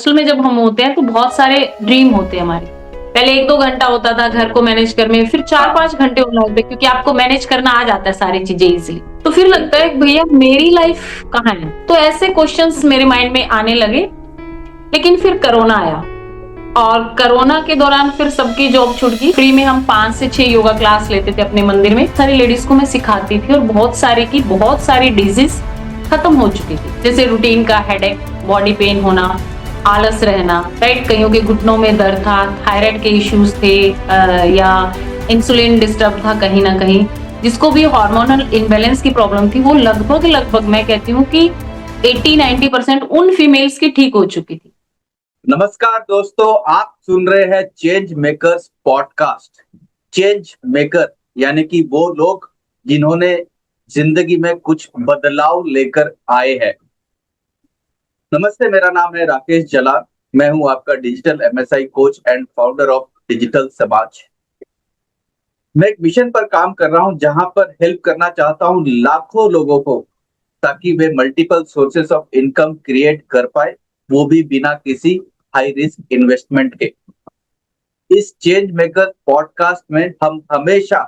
Hostel में जब हम होते हैं तो बहुत सारे ड्रीम होते हैं हमारे। पहले 1-2 घंटा होता था घर को मैनेज करने में, फिर 4-5 घंटे होने लगते क्योंकि आपको मैनेज करना आ जाता है सारी चीजें इजीली। तो फिर लगता है भैया मेरी लाइफ कहाँ है? तो ऐसे क्वेश्चंस मेरे माइंड में आने लगे। लेकिन फिर कोरोना आया और कोरोना के दौरान फिर सबकी जॉब छूट गई। फ्री में हम 5 से 6 योगा क्लास लेते थे अपने मंदिर में। सारी लेडीज को मैं सिखाती थी और बहुत सारी डिजीज खत्म हो चुकी थी, जैसे रूटीन का हेडेक, बॉडी पेन होना, आलस रहना, राइट, कईयों के घुटनों में दर्द था, थायराइड के इश्यूज थे, या इंसुलिन डिस्टर्ब था कहीं ना कहीं, जिसको भी हार्मोनल इम्बैलेंस की प्रॉब्लम थी, वो लगभग मैं कहती हूँ कि 80-90% उन फीमेल्स की ठीक हो चुकी थी। नमस्कार दोस्तों, आप सुन रहे हैं change makers podcast. Change maker यानी कि वो लोग जिन्होंने जिंदगी में कुछ बदलाव लेकर आए हैं। नमस्ते, मेरा नाम है राकेश जलार। मैं हूं आपका digital MSI coach and founder of digital समाज। मैं एक मिशन पर काम कर रहा हूं जहां पर हेल्प करना चाहता हूं लाखों लोगों को, ताकि वे multiple sources of income create कर पाए, वो भी बिना किसी हाई रिस्क इन्वेस्टमेंट के। इस चेंज मेकर पॉडकास्ट में हम हमेशा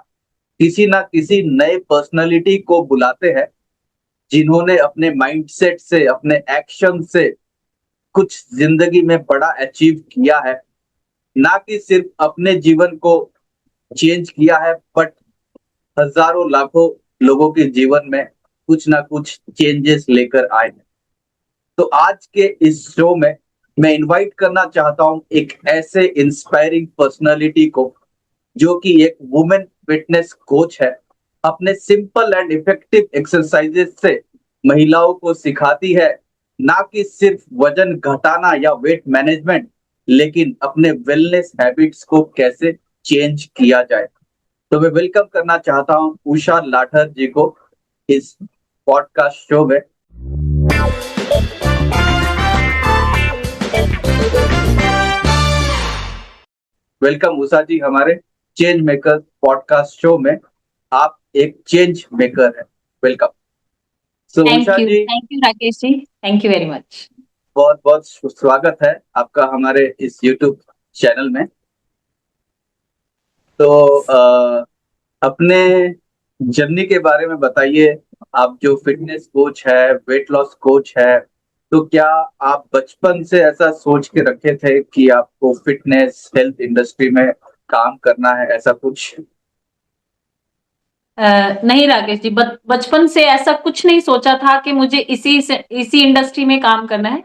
किसी ना किसी नए पर्सनालिटी को बुलाते हैं जिन्होंने अपने माइंडसेट से, अपने एक्शन से कुछ जिंदगी में बड़ा अचीव किया है। ना कि सिर्फ अपने जीवन को चेंज किया है, बट हजारों लाखों लोगों के जीवन में कुछ ना कुछ चेंजेस लेकर आए हैं। तो आज के इस शो में मैं इनवाइट करना चाहता हूं एक ऐसे इंस्पायरिंग पर्सनालिटी को जो कि एक वुमेन फिटनेस कोच है। अपने सिंपल एंड इफेक्टिव एक्सरसाइजेस से महिलाओं को सिखाती है ना कि सिर्फ वजन घटाना या वेट मैनेजमेंट, लेकिन अपने वेलनेस हैबिट्स को कैसे चेंज किया जाए। तो मैं वेलकम करना चाहता हूं उषा लाठर जी को इस पॉडकास्ट शो में। वेलकम उषा जी हमारे चेंज मेकर पॉडकास्ट शो में। आप एक चेंज मेकर है। Welcome. So Usha ji, thank you Rakesh ji, thank you very much. बहुत बहुत स्वागत है आपका हमारे इस यूट्यूब चैनल में। तो अपने जर्नी के बारे में बताइए। आप जो फिटनेस कोच है, वेट लॉस कोच है, तो क्या आप बचपन से ऐसा सोच के रखे थे कि आपको फिटनेस हेल्थ इंडस्ट्री में काम करना है, ऐसा कुछ? नहीं राकेश जी, बचपन से ऐसा कुछ नहीं सोचा था कि मुझे इसी इंडस्ट्री में काम करना है।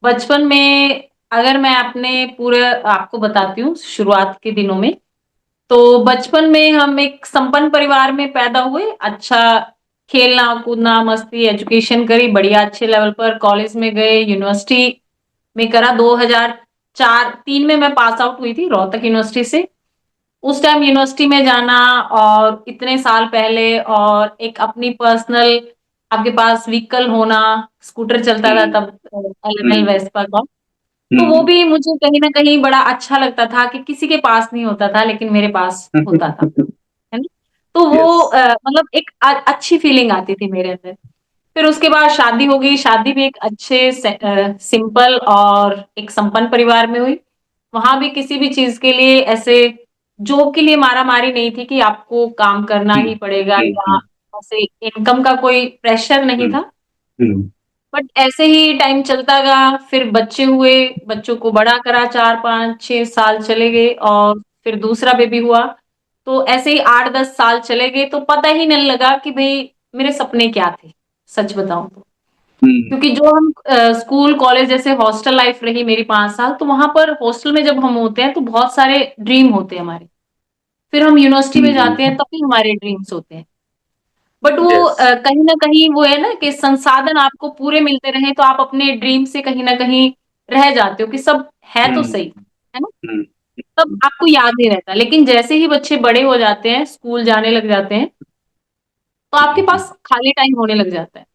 बचपन में अगर मैं अपने पूरे आपको बताती हूँ शुरुआत के दिनों में, तो बचपन में हम एक संपन्न परिवार में पैदा हुए। अच्छा खेलना कूदना, मस्ती, एजुकेशन करी, बढ़िया अच्छे लेवल पर कॉलेज में गए, यूनिवर्सिटी में करा। 2004-3 में मैं पास आउट हुई थी रोहतक यूनिवर्सिटी से। उस टाइम यूनिवर्सिटी में जाना और इतने साल पहले, और एक अपनी पर्सनल आपके पास व्हीकल होना, स्कूटर चलता था तब, एल वेस्पा का। तो वो भी मुझे कहीं ना कहीं बड़ा अच्छा लगता था कि किसी के पास नहीं होता था लेकिन मेरे पास होता था, है ना। तो वो यस। मतलब एक अच्छी फीलिंग आती थी मेरे अंदर। फिर उसके बाद शादी हो गई। शादी भी एक अच्छे सिंपल और एक संपन्न परिवार में हुई। वहां भी किसी भी चीज के लिए ऐसे जॉब के लिए मारा मारी नहीं थी कि आपको काम करना ही पड़ेगा, या ऐसे इनकम का कोई प्रेशर नहीं था। बट ऐसे ही टाइम चलता गया। फिर बच्चे हुए, बच्चों को बड़ा करा, 4-5-6 साल चले गए और फिर दूसरा बेबी हुआ। तो ऐसे ही 8-10 साल चले गए तो पता ही नहीं लगा कि भाई मेरे सपने क्या थे, सच बताऊं तो। क्योंकि जो हम स्कूल कॉलेज जैसे हॉस्टल लाइफ रही मेरी 5 साल, तो वहां पर हॉस्टल में जब हम होते हैं तो बहुत सारे ड्रीम होते हैं हमारे। फिर हम यूनिवर्सिटी में जाते हैं तब भी हमारे ड्रीम्स होते हैं। बट वो यस। कहीं ना कहीं वो है ना कि संसाधन आपको पूरे मिलते रहे तो आप अपने ड्रीम से कहीं ना कहीं रह जाते हो कि सब है तो सही, है ना। तब आपको याद नहीं रहता। लेकिन जैसे ही बच्चे बड़े हो जाते हैं, स्कूल जाने लग जाते हैं, तो आपके पास खाली टाइम होने लग जाता है।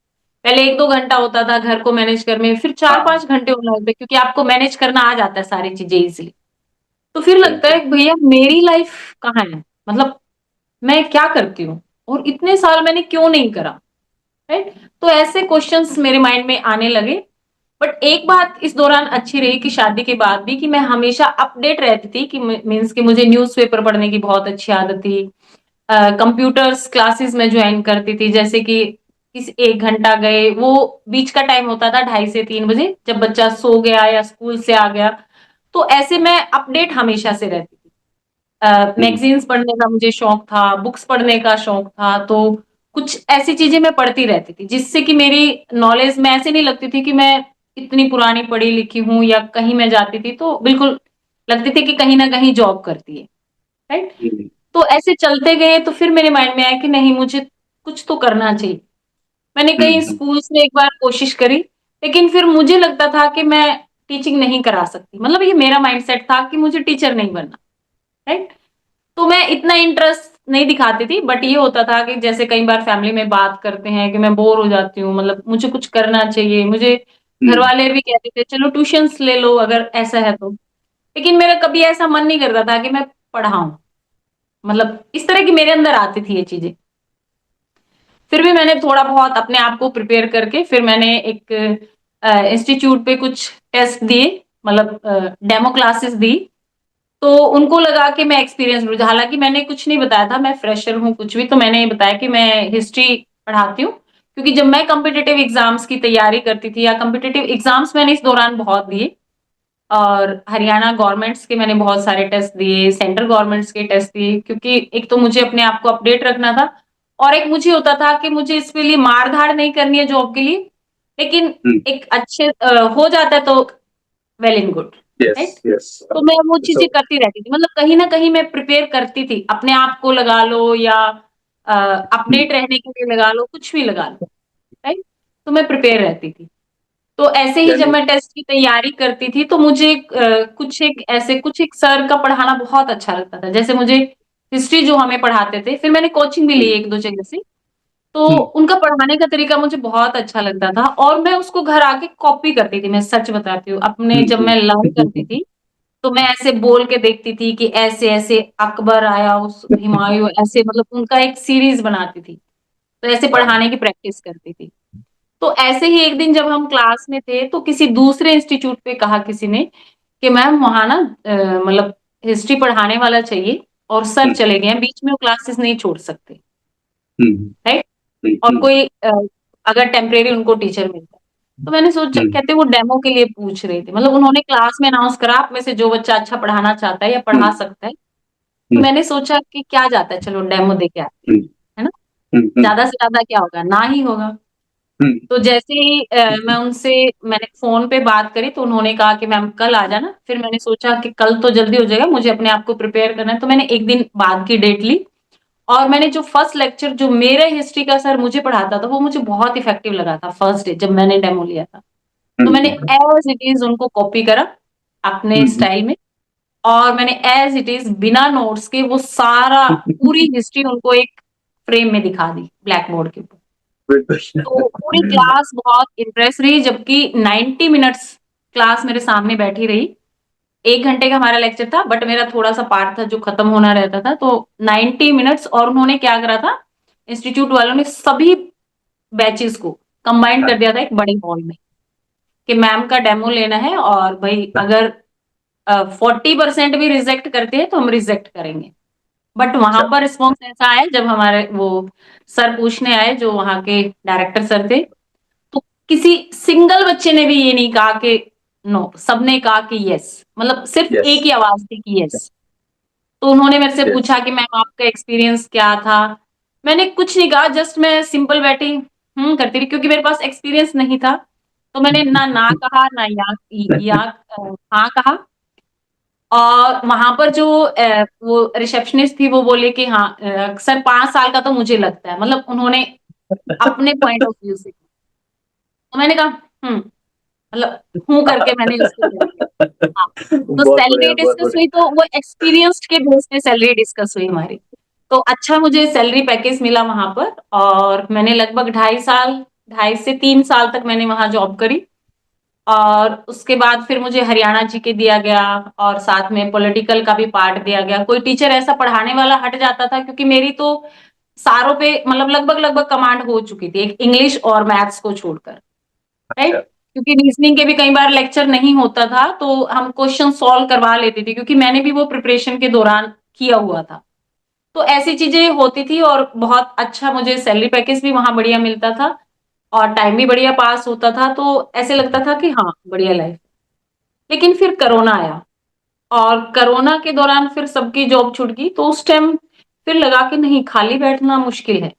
पहले 1-2 घंटा होता था घर को मैनेज करने में, फिर 4-5 घंटे होने लगते क्योंकि आपको मैनेज करना आ जाता है सारी चीजें इजीली। तो फिर लगता है कि भैया मेरी लाइफ कहाँ है? मतलब मैं क्या करती हूँ और इतने साल मैंने क्यों नहीं करा, राइट। तो ऐसे क्वेश्चंस मेरे माइंड में आने लगे। बट एक बात इस दौरान अच्छी रही कि शादी के बाद भी, कि मैं हमेशा अपडेट रहती थी, कि मीन्स कि मुझे न्यूज़पेपर पढ़ने की बहुत अच्छी आदत थी। कंप्यूटर्स क्लासेस में ज्वाइन करती थी, जैसे कि किस 1 घंटा गए, वो बीच का टाइम होता था 2:30 से 3 बजे, जब बच्चा सो गया या स्कूल से आ गया, तो ऐसे मैं अपडेट हमेशा से रहती थी। हम्म, मैगजीन्स पढ़ने का मुझे शौक था, बुक्स पढ़ने का शौक था, तो कुछ ऐसी चीजें मैं पढ़ती रहती थी, जिससे कि मेरी नॉलेज में ऐसे नहीं लगती थी कि मैं इतनी पुरानी पढ़ी लिखी हूँ, या कहीं मैं जाती थी तो बिल्कुल लगती थी कि कहीं ना कहीं जॉब करती है, राइट। हम्म, तो ऐसे चलते गए, तो फिर मेरे माइंड में आया कि नहीं, मुझे कुछ तो करना चाहिए। मैंने कई हम्म, स्कूल्स में एक बार कोशिश करी, लेकिन फिर मुझे लगता था कि मैं टीचिंग नहीं करा सकती, मतलब ये मेरा माइंडसेट था कि मुझे टीचर नहीं बनना, राइट। तो मैं इतना इंटरेस्ट नहीं दिखाती थी, बट ये होता था कि जैसे कई बार फैमिली में बात करते हैं कि मैं बोर हो जाती हूँ, मतलब मुझे कुछ करना चाहिए, मुझे घर हम्म, वाले भी कहते थे चलो ट्यूशंस ले लो अगर ऐसा है तो। लेकिन मेरा कभी ऐसा मन नहीं करता था कि मैं पढ़ाऊं, मतलब इस तरह की मेरे अंदर आती थी ये चीजें। फिर भी मैंने थोड़ा बहुत अपने आप को प्रिपेयर करके, फिर मैंने एक इंस्टीट्यूट पे कुछ टेस्ट दिए, मतलब डेमो क्लासेस दी। तो उनको लगा कि मैं एक्सपीरियंस, हालांकि मैंने कुछ नहीं बताया था मैं फ्रेशर हूँ कुछ भी, तो मैंने ये बताया कि मैं हिस्ट्री पढ़ाती हूँ, क्योंकि जब मैं कॉम्पिटिटिव एग्जाम्स की तैयारी करती थी, या कॉम्पिटिटिव एग्जाम्स मैंने इस दौरान बहुत दिए, और हरियाणा गवर्नमेंट्स के मैंने बहुत सारे टेस्ट दिए, सेंट्रल गवर्नमेंट्स के टेस्ट दिए, क्योंकि एक तो मुझे अपने आप को अपडेट रखना था, और एक मुझे होता था कि मुझे इसके लिए मार धाड़ नहीं करनी है जॉब के लिए, लेकिन हम्म, एक अच्छे हो जाता है तो well and good, yes right. Yes. तो मैं वो सो चीजें करती रहती थी, मतलब कहीं ना कहीं मैं प्रिपेयर करती थी अपने आप को, लगा लो या अपडेट रहने के लिए लगा लो, कुछ भी लगा लो, राइट। तो मैं प्रिपेयर रहती थी। तो ऐसे ही जब यानी मैं टेस्ट की तैयारी करती थी, तो मुझे कुछ एक सर का पढ़ाना बहुत अच्छा लगता था, जैसे मुझे हिस्ट्री जो हमें पढ़ाते थे, फिर मैंने कोचिंग भी ली हम्म, एक दो जगह से, तो हम्म, उनका पढ़ाने का तरीका मुझे बहुत अच्छा लगता था, और मैं उसको घर आके कॉपी करती थी, मैं सच बताती हूँ, अपने जब मैं लर्न करती हम्म, थी, तो मैं ऐसे बोल के देखती थी कि ऐसे ऐसे अकबर आया, उस हुमायूं ऐसे, मतलब उनका एक सीरीज बनाती थी, तो ऐसे हाँ, पढ़ाने की प्रैक्टिस करती थी। तो ऐसे ही एक दिन जब हम क्लास में थे, तो किसी दूसरे इंस्टीट्यूट पे कहा किसी ने कि मैम वहां ना मतलब हिस्ट्री पढ़ाने वाला चाहिए, और सर हम्म, चले गए हैं बीच में, वो क्लासेस नहीं छोड़ सकते, हम्म, राइट। और हम्म, कोई अगर टेम्परेरी उनको टीचर मिलता है, तो मैंने सोचा, हम्म, कहते वो डेमो के लिए पूछ रहे थे, मतलब उन्होंने क्लास में अनाउंस करा आप में से जो बच्चा अच्छा पढ़ाना चाहता है या पढ़ा हम्म, सकता है, तो हम्म, मैंने सोचा कि क्या जाता है, चलो डेमो दे के आते हैं, हम्म, है ना। हम्म, ज्यादा से ज्यादा क्या होगा, ना ही होगा। हम्म, तो जैसे ही मैंने फोन पे बात करी, तो उन्होंने कहा कि मैम कल आ जाना, फिर मैंने सोचा कि कल तो जल्दी हो जाएगा, मुझे अपने आप को प्रिपेयर करना है, तो मैंने एक दिन बाद की डेट ली, और मैंने जो फर्स्ट लेक्चर जो मेरे हिस्ट्री का सर मुझे पढ़ाता था, वो मुझे बहुत इफेक्टिव लगा था फर्स्ट डे जब मैंने डेमो लिया था। तो मैंने हम्म, एज इट इज उनको कॉपी करा अपने हम्म, स्टाइल में, और मैंने एज इट इज बिना नोट्स के वो सारा पूरी हिस्ट्री उनको एक फ्रेम में दिखा दी ब्लैक बोर्ड के ऊपर। तो पूरी क्लास बहुत इम्प्रेस रही, जबकि 90 मिनट्स क्लास मेरे सामने बैठी रही। 1 घंटे का हमारा लेक्चर था, बट मेरा थोड़ा सा पार्ट था जो खत्म होना रहता था, तो 90 मिनट्स, और उन्होंने क्या करा था, इंस्टीट्यूट वालों ने सभी बैचेस को कंबाइन कर दिया था एक बड़े हॉल में, कि मैम का डेमो लेना है, और भाई अगर 40% भी रिजेक्ट करते हैं तो हम रिजेक्ट करेंगे। बट वहां अच्छा, पर रिस्पॉन्स ऐसा आया, जब हमारे वो सर पूछने आए जो वहां के डायरेक्टर सर थे, तो किसी सिंगल बच्चे ने भी ये नहीं कहा कि नो, सबने कहा कि यस, मतलब सिर्फ यस एक ही आवाज थी कि यस। तो उन्होंने मेरे से यस, पूछा कि मैम आपका एक्सपीरियंस क्या था। मैंने कुछ नहीं कहा, जस्ट मैं सिंपल बैठी करती रही, क्योंकि मेरे पास एक्सपीरियंस नहीं था। तो मैंने ना ना कहा ना या हाँ कहा। और वहां पर जो वो रिसेप्शनिस्ट थी, वो बोले कि हाँ सर 5 साल का तो मुझे लगता है, मतलब उन्होंने अपने पॉइंट ऑफ व्यू से। तो मैंने कहा मतलब हूँ करके मैंने उसको बोल दिया। हाँ। तो बहुत सैलरी बढ़िया, बहुत डिस्कस बढ़िया। हुई, तो वो एक्सपीरियंस्ड के बेस पे सैलरी डिस्कस हुई हमारी। तो अच्छा मुझे सैलरी पैकेज मिला वहां पर, और मैंने लगभग 2.5 साल, 2.5 से 3 साल तक मैंने वहां जॉब करी। और उसके बाद फिर मुझे हरियाणा जी के दिया गया, और साथ में पॉलिटिकल का भी पार्ट दिया गया। कोई टीचर ऐसा पढ़ाने वाला हट जाता था, क्योंकि मेरी तो सारों पे मतलब लगभग लगभग कमांड हो चुकी थी, एक इंग्लिश और मैथ्स को छोड़कर, अच्छा, राइट। क्योंकि रीजनिंग के भी कई बार लेक्चर नहीं होता था, तो हम क्वेश्चन सॉल्व करवा लेते थे, क्योंकि मैंने भी वो प्रिपरेशन के दौरान किया हुआ था। तो ऐसी चीजें होती थी और बहुत अच्छा मुझे सैलरी पैकेज भी वहां बढ़िया मिलता था और टाइम भी बढ़िया पास होता था, तो ऐसे लगता था कि हाँ बढ़िया लाइफ। लेकिन फिर कोरोना आया और कोरोना के दौरान फिर सबकी जॉब छूट गई, तो उस टाइम फिर लगा कि नहीं, खाली बैठना मुश्किल है,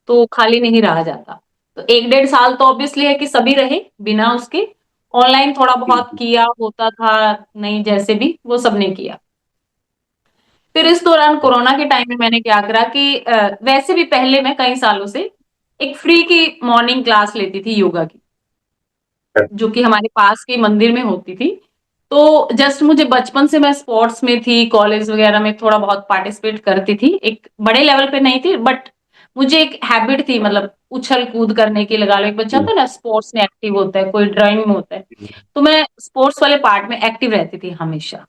तो खाली नहीं रहा जाता। तो 1 डेढ़ साल तो ऑब्वियसली है कि सभी रहे बिना उसके। ऑनलाइन थोड़ा बहुत किया होता था, नहीं जैसे भी वो सबने किया। फिर इस दौरान कोरोना के टाइम में मैंने क्या करा कि वैसे भी पहले मैं कई सालों से एक फ्री की मॉर्निंग क्लास लेती थी योगा की, जो कि हमारे पास के मंदिर में होती थी। तो जस्ट मुझे बचपन से मैं स्पोर्ट्स में थी, कॉलेज वगैरह में थोड़ा बहुत पार्टिसिपेट करती थी, एक बड़े लेवल पे नहीं थी, बट मुझे एक हैबिट थी, मतलब उछल कूद करने की, लगा लो एक बच्चा तो ना स्पोर्ट्स में एक्टिव होता है, कोई ड्राइंग में होता है, तो मैं स्पोर्ट्स वाले पार्ट में एक्टिव रहती थी हमेशा।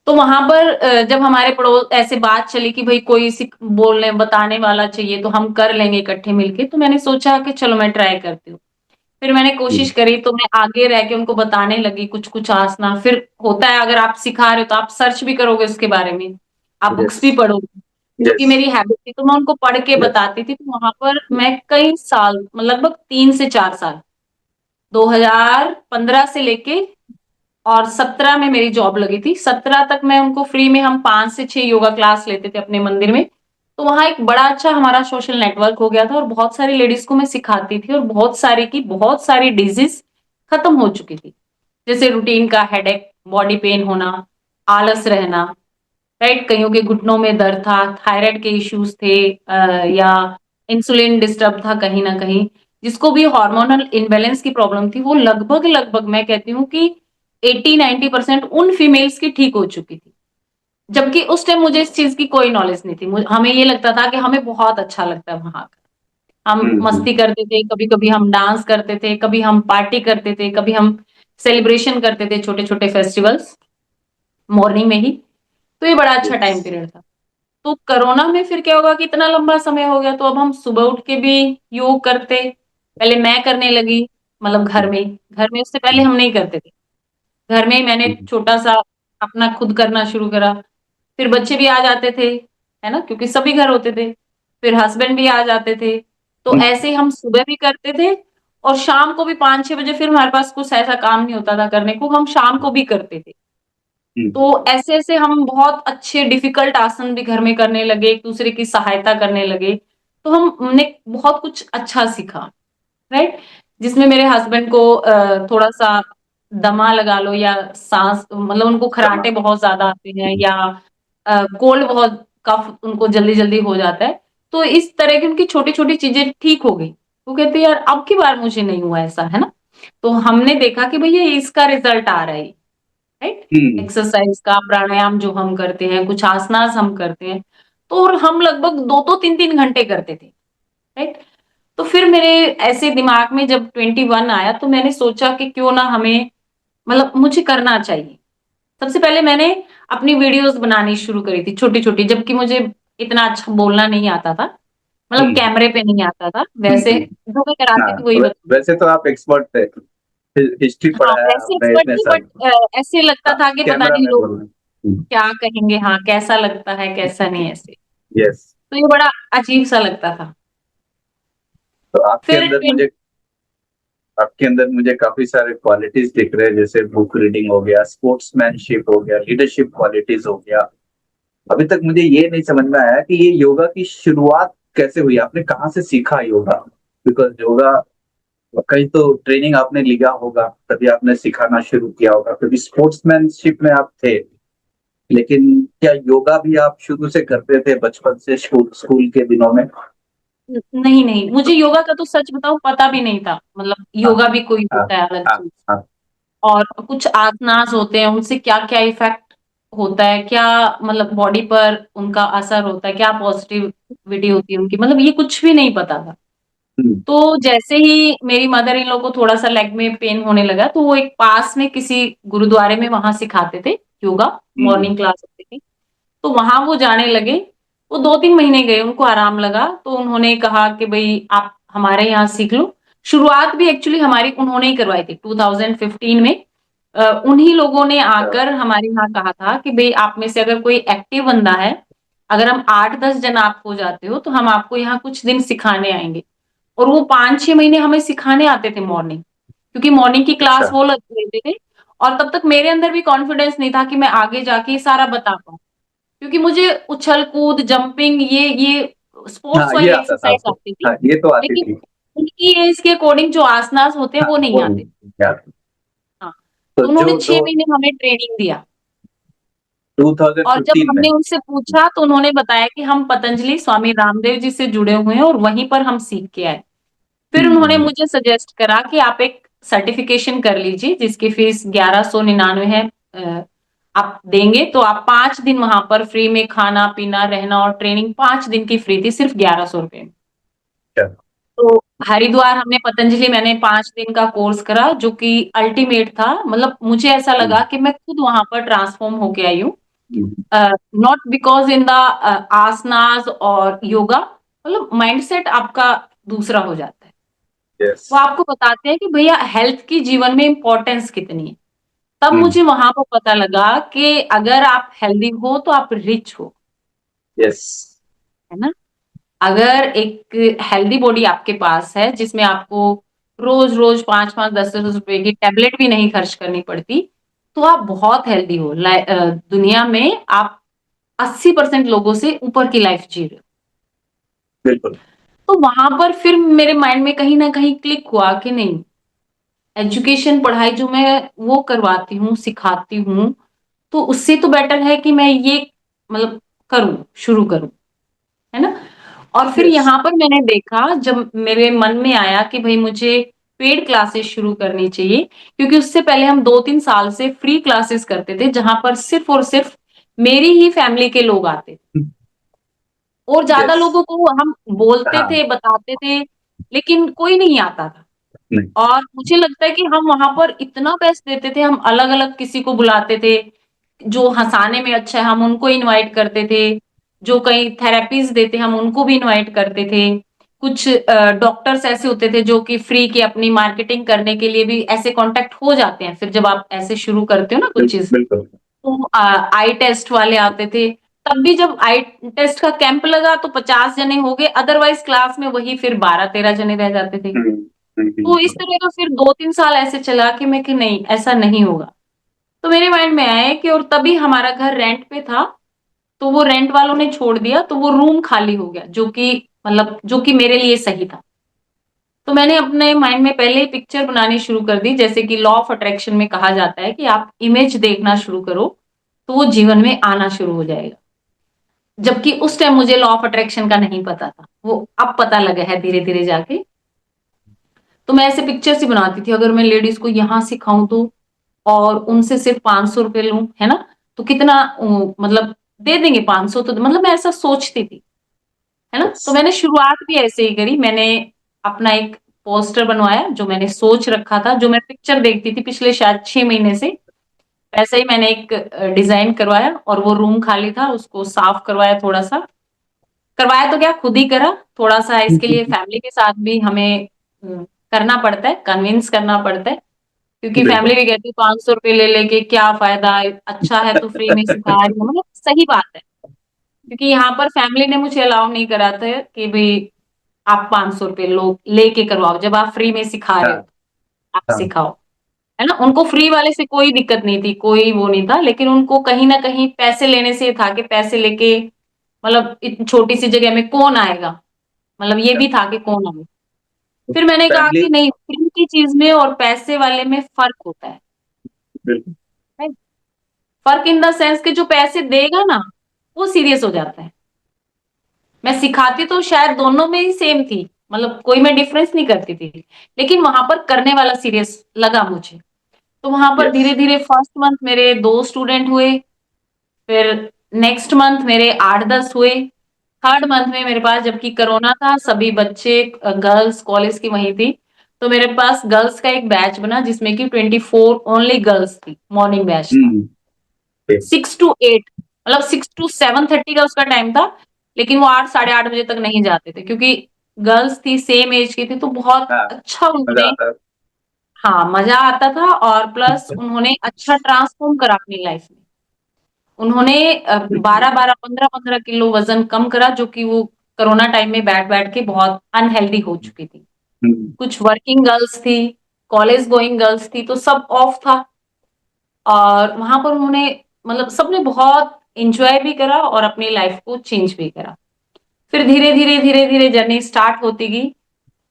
तो वहां पर जब हमारे पड़ोस ऐसे बात चली कि भाई कोई बोलने बताने वाला चाहिए तो हम कर लेंगे इकट्ठे मिलके, तो मैंने सोचा कि चलो मैं ट्राई करती हूँ। फिर मैंने कोशिश करी, तो मैं आगे रह के उनको बताने लगी कुछ कुछ आसना। फिर होता है अगर आप सिखा रहे हो तो आप सर्च भी करोगे उसके बारे में, आप बुक्स भी यस, पढ़ोगे, जो कि यस, मेरी हैबिट थी, तो मैं उनको पढ़ के यस। बताती थी। तो वहां पर मैं कई साल, लगभग 3 से 4 साल, 2015 से लेके और 17 में मेरी जॉब लगी थी, 17 तक मैं उनको फ्री में, हम 5 से 6 योगा क्लास लेते थे अपने मंदिर में। तो वहां एक बड़ा अच्छा हमारा सोशल नेटवर्क हो गया था और बहुत सारी लेडीज को मैं सिखाती थी और बहुत सारी डिजीज खत्म हो चुकी थी। जैसे रूटीन का हेडेक, बॉडी पेन होना, आलस रहना, राइट, कईयों के घुटनों में दर्द था, थायराइड के इश्यूज थे, या इंसुलिन डिस्टर्ब था कहीं ना कहीं, जिसको भी हार्मोनल इनबैलेंस की प्रॉब्लम थी, वो लगभग लगभग मैं कहती हूँ कि 80-90% उन फीमेल्स की ठीक हो चुकी थी। जबकि उस टाइम मुझे इस चीज की कोई नॉलेज नहीं थी, हमें ये लगता था कि हमें बहुत अच्छा लगता है वहां का, हम मस्ती करते थे, कभी कभी हम डांस करते थे, कभी हम पार्टी करते थे, कभी हम सेलिब्रेशन करते थे, छोटे छोटे फेस्टिवल्स मॉर्निंग में ही। तो ये बड़ा अच्छा यस। टाइम पीरियड था। तो कोरोना में फिर क्या होगा कि इतना लंबा समय हो गया, तो अब हम सुबह उठ के भी योग करते। पहले मैं करने लगी, मतलब घर में, उससे पहले हम नहीं करते थे। घर में ही मैंने छोटा सा अपना खुद करना शुरू करा। फिर बच्चे भी आ जाते थे, है ना, क्योंकि सभी घर होते थे। फिर हस्बैंड भी आ जाते थे। तो ऐसे ही हम सुबह भी करते थे और शाम को भी 5-6 बजे, फिर हमारे पास कुछ ऐसा काम नहीं होता था करने को, हम शाम को भी करते थे। तो ऐसे ऐसे हम बहुत अच्छे डिफिकल्ट आसन भी घर में करने लगे, एक दूसरे की सहायता करने लगे। तो हमने बहुत कुछ अच्छा सीखा, राइट, जिसमें मेरे हस्बैंड को थोड़ा सा दमा लगा लो, या सांस, मतलब उनको खराटे बहुत ज्यादा आते हैं, या कोल्ड बहुत, कफ उनको जल्दी जल्दी हो जाता है। तो इस तरह की उनकी छोटी छोटी चीजें ठीक हो गई। वो कहते हैं यार अब की बार मुझे नहीं हुआ ऐसा, है ना। तो हमने देखा कि भैया इसका रिजल्ट आ रहा है, राइट, एक्सरसाइज का, प्राणायाम जो हम करते हैं, कुछ आसनास हम करते हैं, तो और हम लगभग 2-2 3-3 घंटे करते थे, राइट। तो फिर मेरे ऐसे दिमाग में जब 21 आया, तो मैंने सोचा कि क्यों ना हमें, मतलब मुझे करना चाहिए। सबसे पहले मैंने अपनी वीडियोस बनानी शुरू करी थी छोटी छोटी, जबकि मुझे इतना अच्छा बोलना नहीं आता था, मतलब कैमरे पे नहीं आता था, वैसे जो मैं कराती थी वही बता। वैसे तो आप एक्सपर्ट थे, हिस्ट्री हाँ, पढ़ा है वैसे आपने एक्सपर्ट इतने थी, साल। बट ऐसे लगता था कि पता कैमरा नहीं में लोग बोलना। क्या कहेंगे, हाँ कैसा लगता है कैसा नहीं, ऐसे। यस। तो ये बड़ा अजीब सा लगता था। तो आपके फिर अंदर मुझे, आपके अंदर मुझे काफी सारे क्वालिटीज दिख रहे हैं, जैसे बुक रीडिंग हो गया, स्पोर्ट्समैनशिप हो गया, लीडरशिप क्वालिटीज हो गया। अभी तक मुझे ये नहीं समझ में आया कि ये योगा की शुरुआत कैसे हुई, आपने कहाँ से सीखा योगा? बिकॉज योगा कहीं तो ट्रेनिंग आपने लिया होगा, तभी आपने सिखाना शुरू किया होगा, क्योंकि स्पोर्ट्समैनशिप में आप थे। लेकिन क्या योगा भी आप शुरू से करते थे बचपन से, स्कूल स्कूल के दिनों में? नहीं नहीं, मुझे योगा का तो सच बताऊं पता भी नहीं था, मतलब हाँ, योगा भी कोई हाँ, होता है अलग हाँ, चीज। हाँ। और कुछ आसनास होते हैं, उनसे क्या क्या इफेक्ट होता है, क्या मतलब बॉडी पर उनका असर होता है, क्या पॉजिटिविटी होती है उनकी, मतलब ये कुछ भी नहीं पता था। हम्म, तो जैसे ही मेरी मदर इन लोग को थोड़ा सा लेग में पेन होने लगा, तो वो एक पास में किसी गुरुद्वारे में वहां सिखाते थे योगा, हम्म, मॉर्निंग क्लास होती थी। तो वहां वो जाने लगे। वो 2-3 महीने गए, उनको आराम लगा, तो उन्होंने कहा कि भाई आप हमारे यहाँ सीख लो। शुरुआत भी एक्चुअली हमारी उन्होंने ही करवाई थी 2015 में। उन्हीं लोगों ने आकर हमारे यहाँ कहा था कि भाई आप में से अगर कोई एक्टिव बंदा है, अगर हम 8-10 जन आप हो जाते हो तो हम आपको यहाँ कुछ दिन सिखाने आएंगे। और वो 5-6 महीने हमें सिखाने आते थे मॉर्निंग, क्योंकि मॉर्निंग की क्लास अच्छा। वो लेते थे। और तब तक मेरे अंदर भी कॉन्फिडेंस नहीं था कि मैं आगे जाके ये सारा बता पाऊँ, क्योंकि मुझे उछल कूद जंपिंग ये हाँ, स्पोर्ट्स ये वाली आता था एक्सरसाइज आपको। आती थी, हाँ, ये तो आती लेकिन थी। उनकी एज के अकॉर्डिंग जो आसनास होते हैं हाँ, वो नहीं वो आते। नहीं याद। हाँ, तो तो उन्होंने जो 6 महीने हमें ट्रेनिंग दिया। और जब 2015 में। हमने उनसे पूछा तो उन्होंने बताया कि हम पतंजलि स्वामी रामदेव जी से जुड़े हुए हैं और वहीं पर हम सीख के आए। फिर उन्होंने हम्म। मुझे सजेस्ट करा कि आप एक सर्टिफिकेशन कर लीजिए जिसकी फीस 1199 है। आप देंगे तो आप 5 दिन वहां पर फ्री में खाना पीना रहना और ट्रेनिंग 5 दिन की फ्री थी, सिर्फ 1100 रुपए में। क्या? तो हरिद्वार हमने पतंजलि मैंने 5 दिन का कोर्स करा जो कि अल्टीमेट था। मतलब मुझे ऐसा लगा कि मैं खुद वहां पर ट्रांसफॉर्म होके आई हूँ। नॉट बिकॉज इन द आसनास और योगा, मतलब माइंडसेट आपका दूसरा हो जाता है। यस। वो आपको बताते हैं कि भैया हेल्थ की जीवन में इंपॉर्टेंस कितनी है। तब मुझे वहां पर पता लगा कि अगर आप हेल्दी हो तो आप रिच हो, यस। है ना। अगर एक हेल्दी बॉडी आपके पास है जिसमें आपको रोज रोज 5-5 10-10 रुपए की टेबलेट भी नहीं खर्च करनी पड़ती, तो आप बहुत हेल्दी हो। दुनिया में आप 80% लोगों से ऊपर की लाइफ जी रहे हो। बिल्कुल। तो वहां पर फिर मेरे माइंड में कहीं ना कहीं क्लिक हुआ कि नहीं, एजुकेशन पढ़ाई जो मैं वो करवाती हूँ सिखाती हूँ, तो उससे तो बेटर है कि मैं ये मतलब करूँ, शुरू करूँ, है ना। और फिर यस। यहाँ पर मैंने देखा, जब मेरे मन में आया कि भाई मुझे पेड क्लासेस शुरू करनी चाहिए, क्योंकि उससे पहले हम 2-3 साल से फ्री क्लासेस करते थे जहां पर सिर्फ और सिर्फ मेरी ही फैमिली के लोग आते थे। और ज्यादा यस। लोगों को हम बोलते हाँ। थे बताते थे, लेकिन कोई नहीं आता था। नहीं। और मुझे लगता है कि हम वहां पर इतना बेस्ट देते थे, हम अलग अलग किसी को बुलाते थे, जो हंसाने में अच्छा है हम उनको इनवाइट करते थे, जो कई थेरेपीज देते हम उनको भी इनवाइट करते थे। कुछ डॉक्टर्स ऐसे होते थे जो कि फ्री की अपनी मार्केटिंग करने के लिए भी ऐसे कांटेक्ट हो जाते हैं, फिर जब आप ऐसे शुरू करते हो ना कुछ चीज। बिल्कुल। तो आई टेस्ट वाले आते थे। तब भी जब आई टेस्ट का कैंप लगा तो 50 जने हो गए, अदरवाइज क्लास में वही फिर 12-13 जने रह जाते थे। हम्म। तो इस तरह का फिर 2-3 साल ऐसे चला कि मैं कि नहीं ऐसा नहीं होगा। तो मेरे माइंड में आया कि, और तभी हमारा घर रेंट पे था, तो वो रेंट वालों ने छोड़ दिया तो वो रूम खाली हो गया, जो कि मतलब जो कि मेरे लिए सही था। तो मैंने अपने माइंड में पहले ही पिक्चर बनानी शुरू कर दी, जैसे कि लॉ ऑफ अट्रैक्शन में कहा जाता है कि आप इमेज देखना शुरू करो तो वो जीवन में आना शुरू हो जाएगा। जबकि उस टाइम मुझे लॉ ऑफ अट्रैक्शन का नहीं पता था, वो अब पता लगा है धीरे धीरे जाके। तो मैं ऐसे पिक्चर्स ही बनाती थी, अगर मैं लेडीज को यहाँ सिखाऊं तो, और उनसे सिर्फ 500 रुपए लूं, है ना, तो कितना मतलब दे देंगे 500, तो मतलब मैं ऐसा सोचती थी, है ना। यस। तो मैंने शुरुआत भी ऐसे ही करी। मैंने अपना एक पोस्टर बनवाया जो मैंने सोच रखा था, जो मैं पिक्चर देखती थी पिछले शायद 6 महीने से, ऐसे ही मैंने एक डिजाइन करवाया और वो रूम खाली था, उसको साफ करवाया, थोड़ा सा करवाया तो क्या खुद ही करा, थोड़ा सा इसके लिए फैमिली के साथ भी हमें करना पड़ता है, कन्विंस करना पड़ता है, क्योंकि बिल्कुल। फैमिली भी कहती है 500 रुपए ले लेके क्या फायदा, अच्छा है तो फ्री में सिखा रही है, मतलब सही बात है। क्योंकि यहाँ पर फैमिली ने मुझे अलाउ नहीं करा था कि भाई आप 500 रुपए लो लेके करवाओ, जब आप फ्री में सिखा रहे हो हाँ। आप हाँ। सिखाओ, है ना। उनको फ्री वाले से कोई दिक्कत नहीं थी, कोई वो नहीं था, लेकिन उनको कहीं ना कहीं पैसे लेने से था कि पैसे लेके मतलब इतनी छोटी सी जगह में कौन आएगा, मतलब ये भी था कि कौन आएगा। फिर मैंने कहा फैमिली। कि नहीं, फ्री की चीज में और पैसे वाले में फर्क होता है। बिल्कुल। Right? फर्क इन द सेंस कि जो पैसे देगा ना वो सीरियस हो जाता है। मैं सिखाती तो शायद दोनों में ही सेम थी, मतलब कोई मैं डिफरेंस नहीं करती थी, लेकिन वहां पर करने वाला सीरियस लगा मुझे। तो वहां पर यस। धीरे धीरे फर्स्ट मंथ मेरे 2 स्टूडेंट हुए, फिर नेक्स्ट मंथ मेरे 8-10 हुए, थर्ड मंथ में मेरे पास, जबकि कोरोना था सभी बच्चे गर्ल्स कॉलेज की वहीं थी, तो मेरे पास गर्ल्स का एक बैच बना जिसमें कि 24 ओनली गर्ल्स थी, मॉर्निंग बैच था। हम्म। यस। 6 to 8, मतलब 6 to 7:30 का उसका टाइम था, लेकिन वो 8-8:30 बजे तक नहीं जाते थे, क्योंकि गर्ल्स थी सेम एज की थी, तो बहुत हाँ, अच्छा मजा उन्होंने, आता है। हाँ मजा आता था, और प्लस उन्होंने अच्छा ट्रांसफॉर्म करा अपनी लाइफ में। उन्होंने 12-12, 15-15 किलो वजन कम करा, जो कि वो कोरोना टाइम में बैठ बैठ के बहुत अनहेल्दी हो चुकी थी। हम्म, कुछ वर्किंग गर्ल्स थी, कॉलेज गोइंग गर्ल्स थी, तो सब ऑफ था, और वहां पर उन्होंने, मतलब सबने बहुत एंजॉय भी करा और अपनी लाइफ को चेंज भी करा। फिर धीरे धीरे धीरे धीरे जर्नी स्टार्ट होती गई।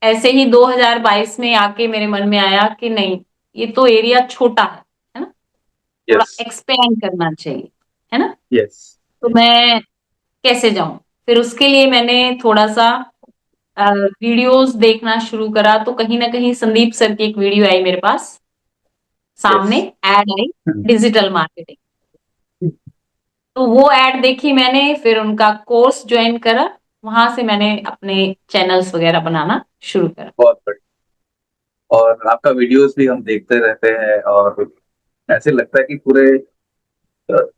ऐसे ही 2022 में आके मेरे मन में आया कि नहीं, ये तो एरिया छोटा है ना, थोड़ा यस, एक्सपेंड करना चाहिए, है ना। यस। तो मैं कैसे जाऊं, फिर उसके लिए मैंने थोड़ा सा वीडियोस देखना शुरू करा, तो कहीं ना कहीं संदीप सर की एक वीडियो आई मेरे पास यस। सामने, एड आई, डिजिटल मार्केटिंग। तो वो एड देखी मैंने, फिर उनका कोर्स ज्वाइन करा, वहां से मैंने अपने चैनल्स वगैरह बनाना शुरू करा। बहुत बढ़िया। और आपका वीडियोस भी हम देखते रहते हैं, और ऐसे लगता है कि पूरे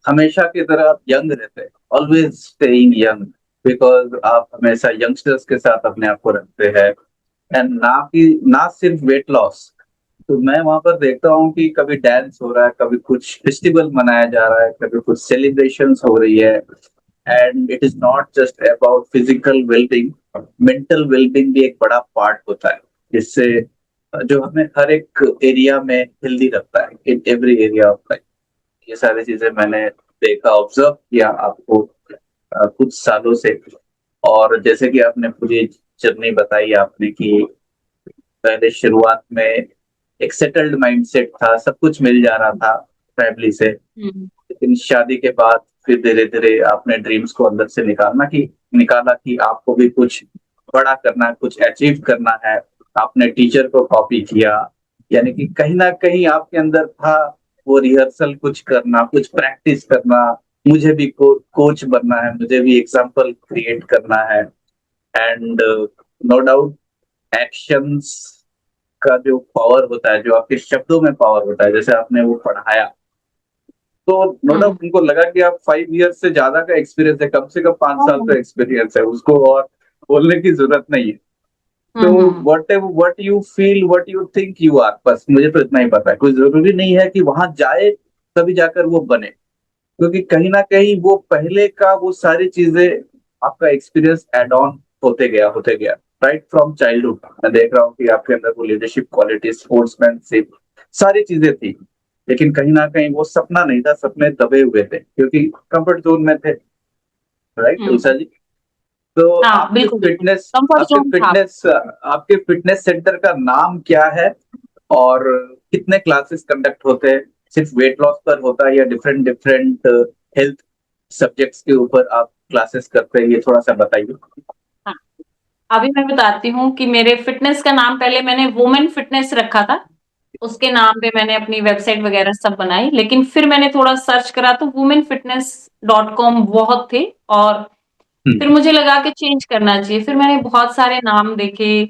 हमेशा की तरह आप यंग रहते हैं, ऑलवेज स्टेइंग यंग, बिकॉज आप हमेशा यंगस्टर्स के साथ अपने आप को रखते हैं। एंड ना सिर्फ वेट लॉस, तो मैं वहां पर देखता हूँ कि कभी डांस हो रहा है, कभी कुछ फेस्टिवल मनाया जा रहा है, कभी कुछ सेलिब्रेशंस हो रही है। And it is not just about physical wellbeing, mental wellbeing भी एक बड़ा पार्ट होता है, जिससे जो हमें हर एक एरिया में हेल्दी रखता है, in every area of life. ये सारी चीजें मैंने देखा, ऑब्जर्व किया आपको कुछ सालों से। और जैसे कि आपने पूरी जर्नी बताई आपने कि पहले शुरुआत में एक सेटल्ड माइंडसेट था, सब कुछ मिल जा रहा था फैमिली से, हम्म। लेकिन शादी के बाद फिर धीरे धीरे आपने ड्रीम्स को अंदर से निकाला कि आपको भी कुछ बड़ा करना है, कुछ अचीव करना है। आपने टीचर को कॉपी किया, यानी कि कहीं ना कहीं आपके अंदर था वो रिहर्सल कुछ करना, कुछ प्रैक्टिस करना। मुझे भी कोच बनना है, मुझे भी एग्जाम्पल क्रिएट करना है। एंड नो डाउट एक्शंस का जो पावर होता है, जो आपके शब्दों में पावर होता है, जैसे आपने वो पढ़ाया, तो नो हम्म। डाउट उनको लगा कि आप 5 ईयर से ज्यादा का एक्सपीरियंस है, कम से कम 5 साल हम्म। का एक्सपीरियंस है उसको, और बोलने की जरूरत नहीं है। तो hmm. What you feel, what you think you are, बस मुझे तो इतना ही पता है। कोई जरूरी नहीं है कि वहां जाए तभी जाकर वो बने, क्योंकि कहीं ना कहीं वो पहले का वो सारी चीजें आपका एक्सपीरियंस एड ऑन होते गया राइट फ्रॉम चाइल्डहुड। मैं देख रहा हूँ कि आपके अंदर वो लीडरशिप क्वालिटी, स्पोर्ट्समैनशिप, सारी चीजें थी, लेकिन कहीं ना कहीं वो सपना नहीं था, सपने दबे हुए थे क्योंकि कंफर्ट जोन में थे। राइट उषा हम्म। जी? तो हाँ बिल्कुल बिल्कुल, कंफर्ट आपके जोन था। फिटनेस आपके फिटनेस सेंटर का नाम क्या है, और कितने क्लासेस कंडक्ट होते हैं? सिर्फ वेट लॉस पर होता है या डिफरेंट डिफरेंट हेल्थ सब्जेक्ट्स के ऊपर आप क्लासेस करते हैं? ये थोड़ा सा बताइए। हाँ, अभी मैं बताती हूँ कि मेरे फिटनेस का नाम, पहले मैंने वुमेन फिटनेस रखा था, उसके नाम पे मैंने अपनी वेबसाइट वगैरह सब बनाई, लेकिन फिर मैंने थोड़ा सर्च करा तो womenfitness.com बहुत थे, और फिर हम्म, मुझे लगा कि चेंज करना चाहिए। फिर मैंने बहुत सारे नाम देखे,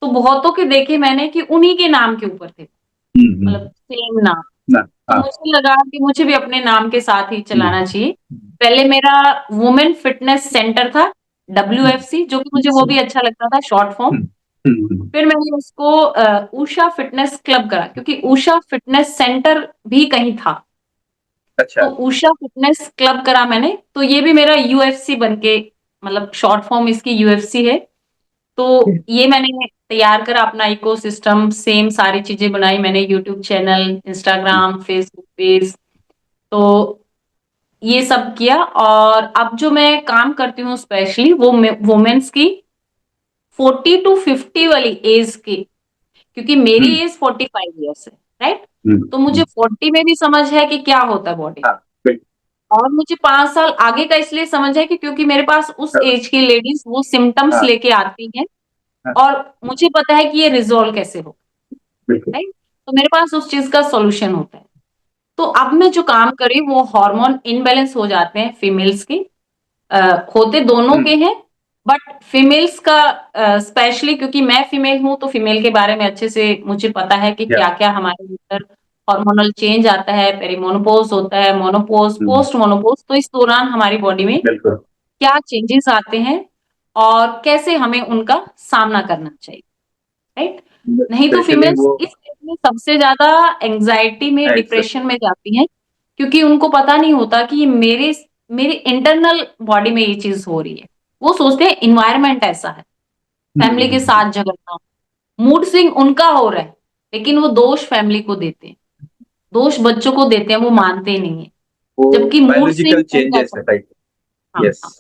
तो बहुतों के देखे मैंने कि उन्हीं के नाम के ऊपर थे, मतलब हम्म, सेम नाम। ना, तो हाँ, मुझे लगा कि मुझे भी अपने नाम के साथ ही हम्म, चलाना चाहिए। पहले मेरा वुमेन फिटनेस सेंटर था, WFC, जो कि मुझे वो भी अच्छा लगता था, शॉर्ट फॉर्म। हम्म, हम्म, फिर मैंने उसको उषा फिटनेस क्लब करा, क्योंकि उषा फिटनेस सेंटर भी कहीं था, तो अच्छा, उषा फिटनेस क्लब करा मैंने। तो ये भी मेरा UFC बन के, मतलब शॉर्ट फॉर्म इसकी UFC है। तो ये मैंने तैयार करा अपना इकोसिस्टम, सेम सारी चीजें बनाई मैंने, YouTube channel, Instagram, Facebook page, तो ये सब किया। और अब जो मैं काम करती हूँ स्पेशली वो वुमेन्स की 40 to 50 वाली एज की, क्योंकि मेरी हम्म, एज 45 ईयर्स है, राइट। हम्म, तो मुझे 40 में भी समझ है कि क्या होता है बॉडी हाँ, में, और मुझे 5 साल आगे का इसलिए समझ है कि क्योंकि मेरे पास उस बिल्कुल, एज की लेडीज वो सिम्टम्स हाँ, लेके आती हैं, हाँ, और मुझे पता है कि ये रिजोल्व कैसे हो, बिल्कुल, राइट। तो मेरे पास उस चीज का सॉल्यूशन होता है। तो अब मैं जो काम करी, वो हार्मोन इनबैलेंस हो जाते हैं फीमेल्स के, होते दोनों हम्म, के हैं, बट फीमेल्स का स्पेशली, क्योंकि मैं फीमेल हूं, तो फीमेल के बारे में अच्छे से मुझे पता है कि या, क्या क्या हमारे अंदर हार्मोनल चेंज आता है, पेरीमोनोपोज होता है, मोनोपोज, हम्म, पोस्ट मोनोपोज, तो इस दौरान हमारी बॉडी में बिल्कुल, क्या चेंजेस आते हैं, और कैसे हमें उनका सामना करना चाहिए, राइट? नहीं तो स्पेशली फीमेल्स वो इस एज में सबसे ज्यादा एंजाइटी में, एक्सेप्ट। डिप्रेशन में जाती हैं, क्योंकि उनको पता नहीं होता कि मेरे मेरे इंटरनल बॉडी में ये चीज हो रही है। वो सोचते हैं इन्वायरमेंट ऐसा है, फैमिली के साथ झगड़ना, मूड स्विंग उनका हो रहा है, लेकिन वो दोष फैमिली को देते हैं, दोष बच्चों को देते हैं, वो मानते नहीं है, वो जबकि मूड बायोलॉजिकल स्विंग उनका चेंजेस चल है, राइट? रहा है। हाँ यस। हाँ।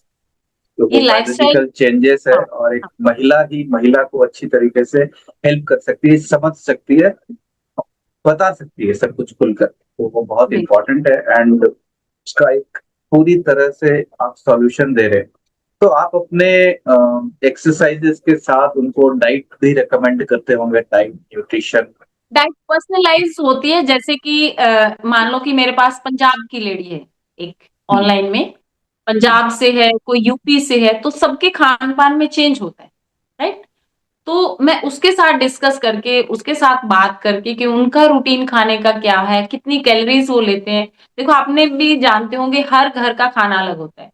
तो वो ये लाइफस्टाइल। बायोलॉजिकल चेंजेस है, हाँ और एक हाँ। महिला ही महिला को अच्छी तरीके से हेल्प कर सकती है, समझ सकती है, बता सकती है सब कुछ खुलकर। तो वो बहुत बिल्कुल। इंपॉर्टेंट है, एंड उसका एक पूरी तरह से आप सॉल्यूशन दे रहे हैं। तो आप अपने एक्सरसाइजेस के साथ उनको डाइट भी रेकमेंड करते होंगे, डाइट, न्यूट्रिशन। डाइट पर्सनलाइज होती है, जैसे कि मान लो कि मेरे पास पंजाब की लेडी है एक ऑनलाइन में, पंजाब से है, कोई यूपी से है, तो सबके खान पान में चेंज होता है, राइट? तो मैं उसके साथ डिस्कस करके, उसके साथ बात करके कि उनका रूटीन खाने का क्या है, कितनी कैलोरीज वो लेते हैं। देखो, आपने भी जानते होंगे, हर घर का खाना अलग होता है।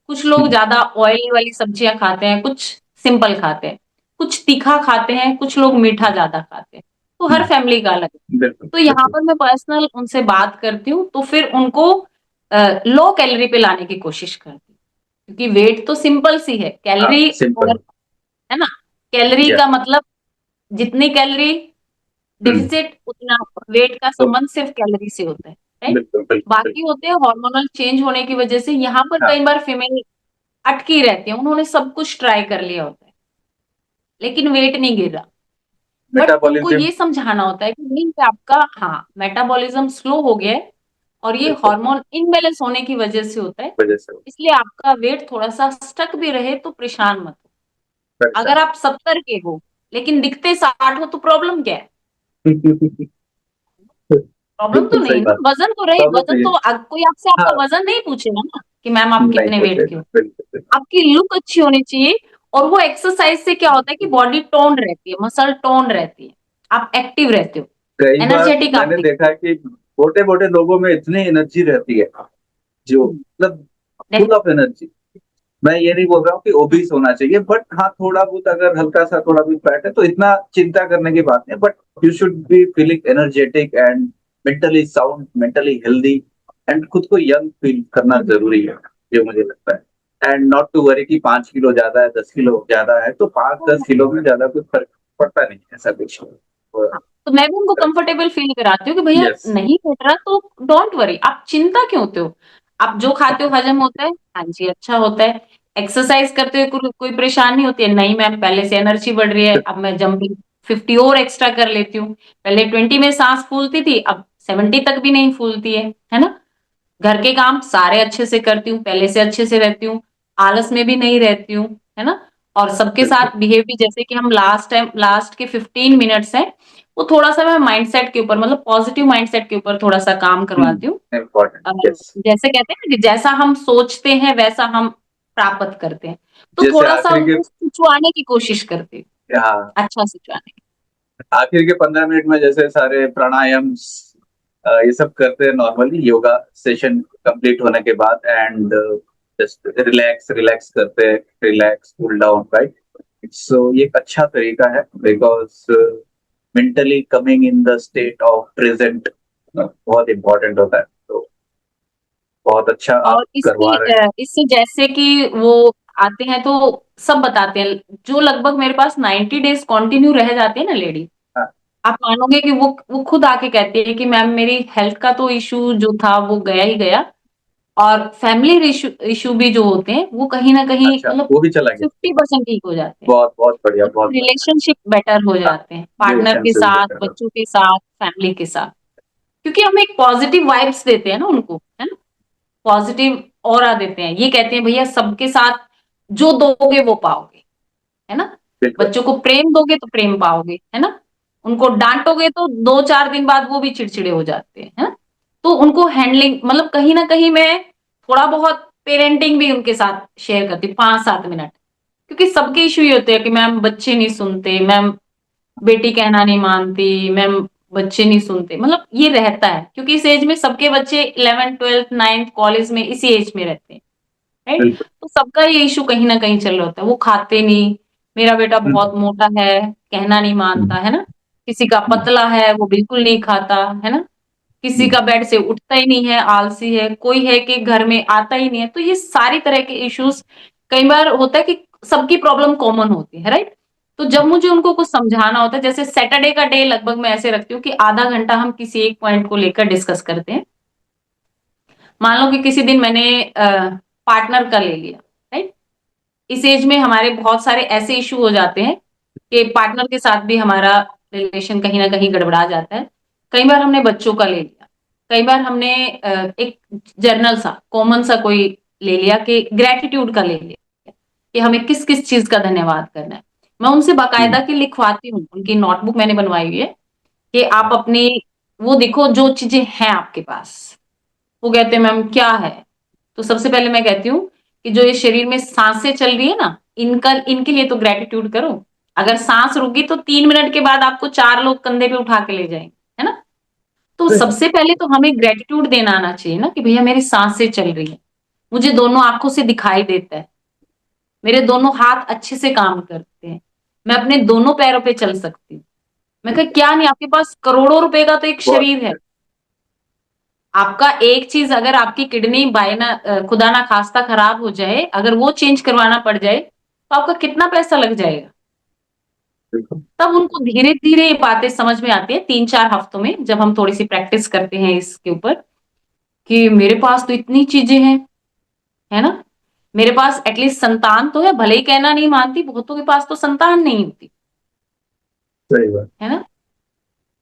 कुछ लोग ज्यादा ऑयली वाली सब्जियां खाते हैं, कुछ सिंपल खाते हैं, कुछ तीखा खाते हैं, कुछ लोग मीठा ज्यादा खाते हैं। तो हर फैमिली का अलग है। बिल्कुल तो यहाँ बिल्कुल। पर मैं पर्सनल उनसे बात करती हूँ, तो फिर उनको लो कैलोरी पे लाने की कोशिश करती हूँ, क्योंकि वेट तो सिंपल सी है, हाँ, कैलोरी और, सिंपल। है ना? कैलोरी या। का मतलब जितनी कैलोरी डिफिसिट, उतना वेट का तो संबंध सिर्फ कैलोरी से होता है, राइट? बिल्कुल बिल्कुल बाकी बिल्कुल। होते हैं हार्मोनल चेंज होने की वजह से। यहाँ पर हाँ, कई बार फीमेल अटकी रहती है, उन्होंने सब कुछ ट्राई कर लिया होता है, लेकिन वेट नहीं गिर रहा। बट उनको मेटाबॉलिज्म। ये समझाना होता है कि नहीं, कि आपका, हाँ, मेटाबॉलिज्म स्लो हो गया है, और ये बिल्कुल। हार्मोन इनबैलेंस होने की वजह से होता है। वजह से इसलिए आपका वेट थोड़ा सा स्टक भी रहे तो परेशान मत हो। अगर परेशान। आप 70 के हो लेकिन दिखते 60 हो, तो प्रॉब्लम क्या है? प्रॉब्लम तो बिल्कुल नहीं सही है ना, बात। वजन तो रहे, प्रॉब्लम वजन नहीं है। तो कोई आपसे आपका हाँ, वजन नहीं पूछेगा ना कि मैम आप नहीं कितने वेट के पूछेगा, हो। बिल्कुल बिल्कुल। आपकी लुक अच्छी होनी चाहिए। और वो एक्सरसाइज से क्या होता है कि बॉडी टोन रहती है, मसल टोन रहती है, आप एक्टिव रहते हो, कई बार एनर्जेटिक आप मैंने दिखते देखा है कि मोटे मोटे लोगों में इतनी एनर्जी रहती है, जो हो। मतलब फुल ऑफ एनर्जी। मैं ये नहीं बोल रहा हूँ कि ओबीस होना चाहिए, बट हाँ, थोड़ा बहुत अगर हल्का सा थोड़ा भी फैट है तो इतना चिंता करने की बात नहीं, but you should be feeling energetic and mentally sound, mentally healthy, and खुद को यंग फील करना जरूरी है, ये मुझे लगता है। एंड नॉट टू वरी कि 5 किलो ज्यादा है, 10 किलो ज्यादा है, तो 5-10 किलो में ज्यादा कुछ फर्क पड़ता नहीं, ऐसा कुछ। हाँ, तो मैं भी उनको कंफर्टेबल फील कराती हूँ कि भैया यस। नहीं घट रहा तो डोंट वरी, आप चिंता क्यों होते हो? आप जो खाते हो हजम होता है, हाँ जी, अच्छा होता है। एक्सरसाइज करते हुए कोई परेशानी नहीं होती है, नहीं मैम पहले से एनर्जी बढ़ रही है, अब मैं जंपिंग 50 और एक्स्ट्रा कर लेती हूँ। पहले 20 में सांस फूलती थी, अब 70 तक भी नहीं फूलती है ना? घर के काम सारे अच्छे से करती हूँ, पहले से अच्छे से रहती हूँ, आलस में भी नहीं रहती हूँ, है ना? और सबके बिल्कुल। साथ बिहेव भी, जैसे कि हम लास्ट के 15 मिनट्स हैं, वो थोड़ा सा मैं माइंडसेट के ऊपर, मतलब पॉजिटिव माइंडसेट के ऊपर थोड़ा सा काम करवाती हूँ। इम्पोर्टेंट। अ, यस। जैसे कहते हैं ना कि जैसा हम सोचते हैं वैसा हम प्राप्त करते हैं, तो जैसे थोड़ा सा आखिर के, उनको सिचवाने की कोशिश करती हूँ, हाँ, अच्छा सिचवाने की। आखिर के 15 मिनट में जैसे सारे प्राणायाम ये सब करते हैं नॉर्मली, योगा सेशन कंप्लीट होने के बाद, एंड जस्ट रिलैक्स रिलैक्स करते हैं, रिलैक्स कूल डाउन, राइट? सो ये एक अच्छा तरीका है, because mentally coming in the state of present बहुत इंपॉर्टेंट होता है। तो बहुत अच्छा और आप करवा रहे हैं। इससे जैसे कि वो आते हैं तो सब बताते हैं, जो लगभग मेरे पास 90 डेज कंटिन्यू रह जाते हैं ना लेडी, हाँ, आप मानोगे कि वो खुद आके कहती है कि मैम मेरी हेल्थ का तो इशू जो था वो गया ही गया, और फैमिली इशू इशू भी जो होते हैं वो कहीं ना कहीं, अच्छा, मतलब वो भी चला गया। 50% ठीक हो जाते हैं। बहुत बहुत बढ़िया, कुछ बहुत बढ़िया। रिलेशनशिप बेटर हो हाँ, जाते हैं, पार्टनर के रिलेशनशिप साथ, बेटर। बच्चों के साथ, फैमिली के साथ, क्योंकि हम एक पॉजिटिव वाइब्स देते हैं ना उनको, है ना? पॉजिटिव ऑरा देते हैं, ये कहते हैं भैया सबके साथ जो दोगे वो पाओगे, है ना? बिल्कुल। बच्चों को प्रेम दोगे तो प्रेम पाओगे, है ना? उनको डांटोगे तो 2-4 दिन बाद वो भी चिड़चिड़े हो जाते हैं, है ना? तो उनको हैंडलिंग, मतलब कहीं ना कहीं मैं थोड़ा बहुत पेरेंटिंग भी उनके साथ शेयर करती हूँ, 5-7 मिनट, क्योंकि सबके इशू ये होते हैं कि मैम बच्चे नहीं सुनते, मैम बेटी कहना नहीं मानती, मैम बच्चे नहीं सुनते, मतलब ये रहता है, क्योंकि इस एज में सबके बच्चे 11th 12th 9th कॉलेज में इसी एज में रहते हैं। राइट? बिल्कुल। तो सबका ये इशू कहीं ना कहीं चल रहा होता है, वो खाते नहीं, मेरा बेटा बहुत मोटा है, कहना नहीं मानता, है ना, किसी का पतला है वो बिल्कुल नहीं खाता, है ना, किसी का बेड से उठता ही नहीं है, आलसी है, कोई है कि घर में आता ही नहीं है। तो ये सारी तरह के इश्यूज कई बार होता है कि सबकी प्रॉब्लम कॉमन होती है, राइट? तो जब मुझे उनको कुछ समझाना होता है, जैसे सैटरडे का डे लगभग मैं ऐसे रखती हूँ कि आधा घंटा हम किसी एक पॉइंट को लेकर डिस्कस करते हैं। मान लो कि किसी दिन मैंने पार्टनर का ले लिया, राइट? इस एज में हमारे बहुत सारे ऐसे इशू हो जाते हैं कि पार्टनर के साथ भी हमारा रिलेशन कहीं ना कहीं गड़बड़ा जाता है। कई बार हमने बच्चों का ले लिया, कई बार हमने एक जर्नल सा कॉमन सा कोई ले लिया कि ग्रेटिट्यूड का ले लिया कि हमें किस किस चीज का धन्यवाद करना है। मैं उनसे बाकायदा की लिखवाती हूँ, उनकी नोटबुक मैंने बनवाई हुई है कि आप अपनी वो देखो जो चीजें हैं आपके पास। वो कहते हैं मैम क्या है? तो सबसे पहले मैं कहती हूँ कि जो ये शरीर में सांसें चल रही है ना, इनका इनके लिए तो ग्रेटिट्यूड करो। अगर सांस रुक गई तो 3 मिनट के बाद आपको 4 लोग कंधे पे उठा के ले जाएंगे, है ना? तो सबसे पहले तो हमें ग्रेटिट्यूड देना आना चाहिए ना कि भैया मेरी सांसें चल रही है, मुझे दोनों आंखों से दिखाई देता है, मेरे दोनों हाथ अच्छे से काम करते हैं, मैं अपने दोनों पैरों पे चल सकती हूँ। मैं कहा क्या नहीं, आपके पास करोड़ों रुपए का तो एक बहुत शरीर है। आपका एक चीज अगर आपकी किडनी बाय ना खुदा ना खास्ता खराब हो जाए, अगर वो चेंज करवाना पड़ जाए तो आपका कितना पैसा लग जाएगा? बिल्कुल। तब उनको धीरे धीरे ये बातें समझ में आती है 3-4 हफ्तों में, जब हम थोड़ी सी प्रैक्टिस करते हैं इसके ऊपर कि मेरे पास तो इतनी चीजें हैं, है ना, मेरे पास एटलीस्ट संतान तो है, भले ही कहना नहीं मानती, बहुतों के पास तो संतान नहीं होती, सही बात। है ना।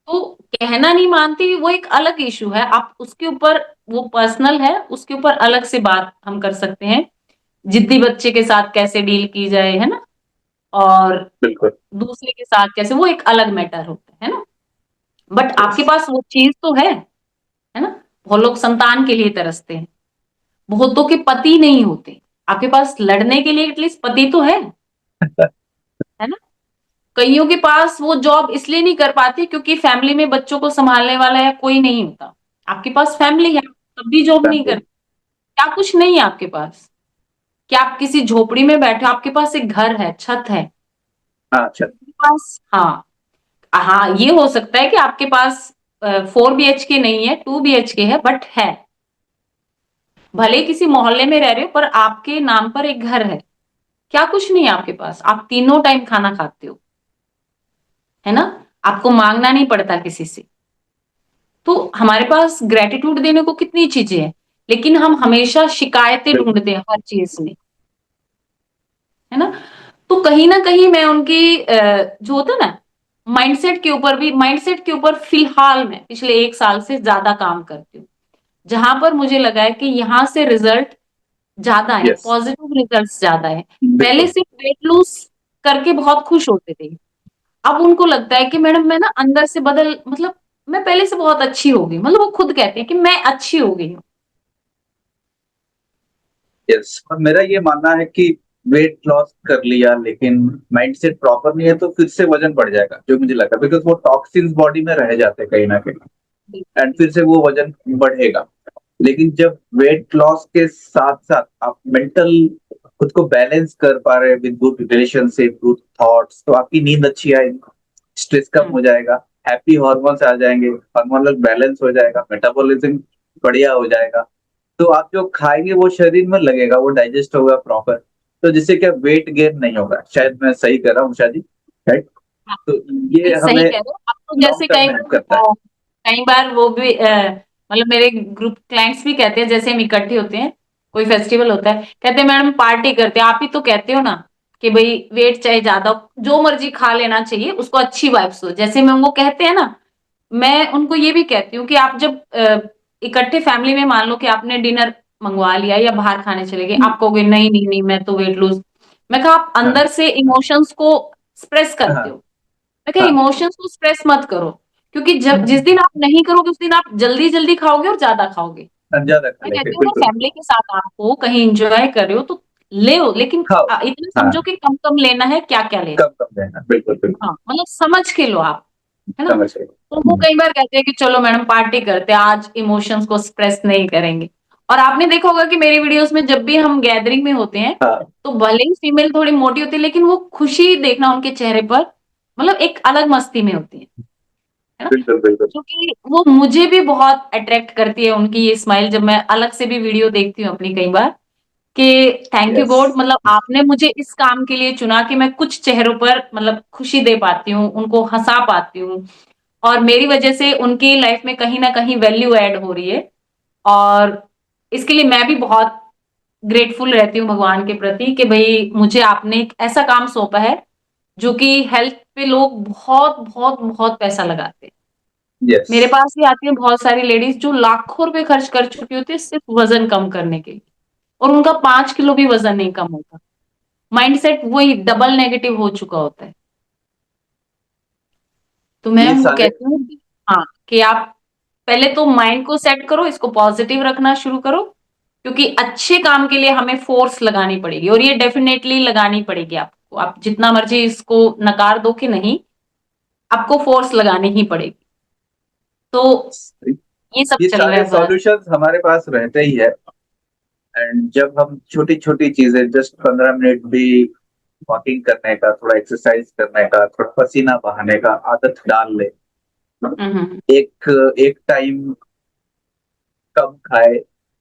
तो कहना नहीं मानती वो एक अलग इशू है, आप उसके ऊपर, वो पर्सनल है, उसके ऊपर अलग से बात हम कर सकते हैं। जिद्दी बच्चे के साथ कैसे डील की जाए, है ना, और बिल्कुल। दूसरे के साथ कैसे, वो एक अलग मैटर होता है ना। But yes. आपके पास वो चीज तो है ना। बहुत लोग संतान के लिए तरसते हैं, बहुतों के पति नहीं होते, आपके पास लड़ने के लिए एटलीस्ट पति तो है ना। कईयों के पास वो जॉब इसलिए नहीं कर पाती क्योंकि फैमिली में बच्चों को संभालने वाला या कोई नहीं होता। आपके पास फैमिली है, तब भी जॉब नहीं फैमिली। करते, क्या कुछ नहीं है आपके पास? क्या आप किसी झोपड़ी में बैठे हो, आपके पास एक घर है, छत है हाँ, अच्छा। आपके पास? हाँ, हाँ, ये हो सकता है कि आपके पास 4 BHK नहीं है, 2 BHK है, बट है। भले ही किसी मोहल्ले में रह रहे हो पर आपके नाम पर एक घर है। क्या कुछ नहीं है आपके पास, आप तीनों टाइम खाना खाते हो, है ना, आपको मांगना नहीं पड़ता किसी से। तो हमारे पास ग्रेटिट्यूड देने को कितनी चीजें हैं, लेकिन हम हमेशा शिकायतें बिल्कुल। ढूंढते हैं हर चीज में, है ना। तो कहीं ना कहीं मैं उनकी जो होता है ना माइंडसेट के ऊपर फिलहाल मैं पिछले 1 साल से ज्यादा काम करती हूँ, जहां पर मुझे लगा है कि यहाँ से रिजल्ट ज्यादा है, यस। पॉजिटिव रिजल्ट ज्यादा है। पहले बिल्कुल। सिर्फ वेट लूज करके बहुत खुश होते थे, अब उनको लगता है कि मैडम मैं ना अंदर से बदल, मतलब मैं पहले से बहुत अच्छी हो गई, मतलब वो खुद कहते हैं कि मैं अच्छी हो गई हूँ। यस, और मेरा ये मानना है कि वेट लॉस कर लिया लेकिन माइंडसेट प्रॉपर नहीं है तो फिर से वजन बढ़ जाएगा, जो मुझे लगा, बिकॉज वो टॉक्सिन्स बॉडी में रह जाते हैं कहीं ना कहीं, एंड फिर से वो वजन बढ़ेगा। लेकिन जब वेट लॉस के साथ साथ आप मेंटल खुद को बैलेंस कर पा रहे हैं with good relationship, good thoughts, तो आपकी नींद अच्छी आएगी, स्ट्रेस कम हम्म, हो जाएगा, हैप्पी हॉर्मोन्स आ जाएंगे, हार्मोनल बैलेंस हो जाएगा, मेटाबॉलिज्म बढ़िया हो जाएगा। तो आप जो खाएंगे वो शरीर में लगेगा, वो डाइजेस्ट होगा प्रॉपर, तो जिससे क्या वेट गेन नहीं होगा। शायद मैं सही कर रहा हूँ उषा जी, राइट? हाँ, तो ये बिल्कुल सही हमें कह रहे हो। अब तो लॉन्ग जैसे टर्म में हेल्प करता है। कई बार वो भी मतलब मेरे ग्रुप क्लाइंट्स भी कहते हैं, जैसे हम इकट्ठे होते हैं, कोई फेस्टिवल होता है, कहते हैं मैडम पार्टी करते हैं, आप ही तो कहते हो ना कि भाई वेट चाहे ज्यादा हो, जो मर्जी खा लेना चाहिए, उसको अच्छी वाइब्स हो, जैसे मैं उनको कहते हैं ना। मैं उनको ये भी कहती हूँ कि आप जब इकट्ठे फैमिली में मान लो कि आपने डिनर मंगवा लिया या बाहर खाने चले गए, आप कहोगे नहीं नहीं नहीं मैं तो वेट लूज। मैं कहा आप हाँ, अंदर से इमोशंस को एक्सप्रेस करते हाँ, हो, मैं कहा हाँ। इमोशंस को एक्सप्रेस मत करो, क्योंकि जब जिस दिन आप नहीं करोगे उस दिन आप जल्दी जल्दी खाओगे और ज्यादा खाओगे। ज्यादा खा मैं लेंगे, कहती हूँ ना बिल्कुल। फैमिली के साथ आप हो कहीं एंजॉय कर रहे हो तो ले लेकिन खाओ। इतना हाँ, समझो कि कम कम लेना है, क्या क्या लेना कम है। कम रहना, बिल्कुल बिल्कुल। हाँ, मतलब समझ के लो आप, है ना। समझ गए। तो वो कई बार कहते हैं कि चलो मैडम पार्टी करते हैं आज, इमोशंस को एक्सप्रेस नहीं करेंगे। और आपने देखा होगा कि मेरी वीडियोस में जब भी हम गैदरिंग में होते हैं, हाँ, तो भले ही फीमेल थोड़ी मोटी होती है, लेकिन वो खुशी देखना उनके चेहरे पर, मतलब एक अलग मस्ती में होती है ना? बिल्कुल बिल्कुल। क्योंकि वो मुझे भी बहुत अट्रैक्ट करती है उनकी ये स्माइल, जब मैं अलग से भी वीडियो देखती हूँ अपनी कई बार, कि थैंक यू यस, गॉड, मतलब आपने मुझे इस काम के लिए चुना कि मैं कुछ चेहरों पर मतलब खुशी दे पाती हूँ, उनको हंसा पाती हूँ, और मेरी वजह से उनकी लाइफ में कहीं ना कहीं वैल्यू ऐड हो रही है। और इसके लिए मैं भी बहुत ग्रेटफुल रहती हूँ भगवान के प्रति कि भाई मुझे आपने एक ऐसा काम सौंपा है जो कि हेल्थ पे लोग बहुत बहुत बहुत पैसा लगाते हैं। यस। मेरे पास भी आती है बहुत सारी लेडीज जो लाखों रुपए खर्च कर चुकी होती है सिर्फ वजन कम करने के लिए, और उनका 5 किलो भी वजन नहीं कम होता। माइंडसेट वही डबल नेगेटिव हो चुका होता है। तो मैं ये वो सारे कहती हूँ कि हाँ, कि आप पहले तो माइंड को सेट करो, इसको पॉजिटिव रखना शुरू करो, क्योंकि अच्छे काम के लिए हमें फोर्स लगानी पड़ेगी, और ये डेफिनेटली लगानी पड़ेगी आपको। आप जितना मर्जी इसको नकार दो कि नहीं, आपको फोर्स लगानी ही पड़ेगी। तो ये सब ये चल रहा सारे है बस। सॉल्यूशंस हमारे पास रहते ही है। एंड जब हम छोटी छोटी चीजें, जस्ट 15 मिनट भी वॉकिंग करने का, थोड़ा एक्सरसाइज करने का, थोड़ा पसीना बहाने का आदत डाल ले, हम्म। एक एक टाइम कम खाए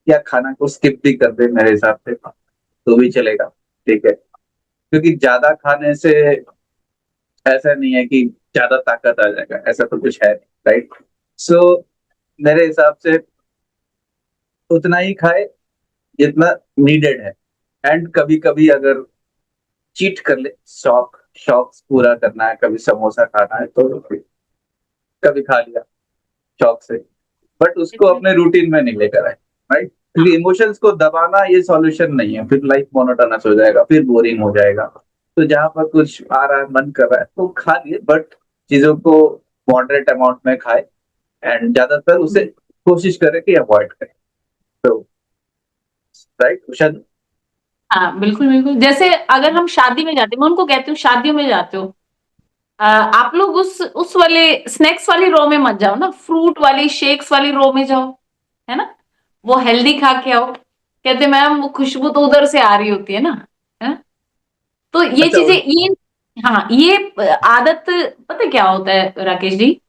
या खाना को स्किप भी कर दे मेरे हिसाब से, तो भी चलेगा। ठीक है, क्योंकि ज्यादा खाने से ऐसा नहीं है कि ज्यादा ताकत आ जाएगा, ऐसा तो कुछ है नहीं, राइट? सो मेरे हिसाब से उतना ही खाए जितना नीडेड है। एंड कभी कभी अगर चीट कर ले, शौक पूरा करना है, कभी समोसा खाना है तो कभी खा लिया शौक से, बट उसको अपने रूटीन में नहीं लेकर आए, राइट? क्योंकि इमोशंस को दबाना ये सॉल्यूशन नहीं है, फिर लाइफ मोनोटोनस हो जाएगा, फिर बोरिंग हो जाएगा। तो जहां पर कुछ आ रहा है, मन कर रहा है तो खा लिए, बट चीजों को मॉडरेट अमाउंट में खाए, एंड ज्यादातर उसे कोशिश करें कि अवॉइड करें। तो राइट उषा जी? हाँ बिल्कुल बिल्कुल, जैसे अगर हम शादी में जाते हैं, मैं उनको कहती हूँ शादियों में जाते हो, आप लोग उस वाले स्नैक्स वाली रो में मत जाओ ना, फ्रूट वाली शेक्स वाली रो में जाओ, है ना? वो हेल्दी खा के आओ। कहते मैम वो खुशबू तो उधर से आ रही होती है ना, है? तो ये अच्छा चीजें ये, हाँ ये आदत, पता है क्या होता है राकेश जी?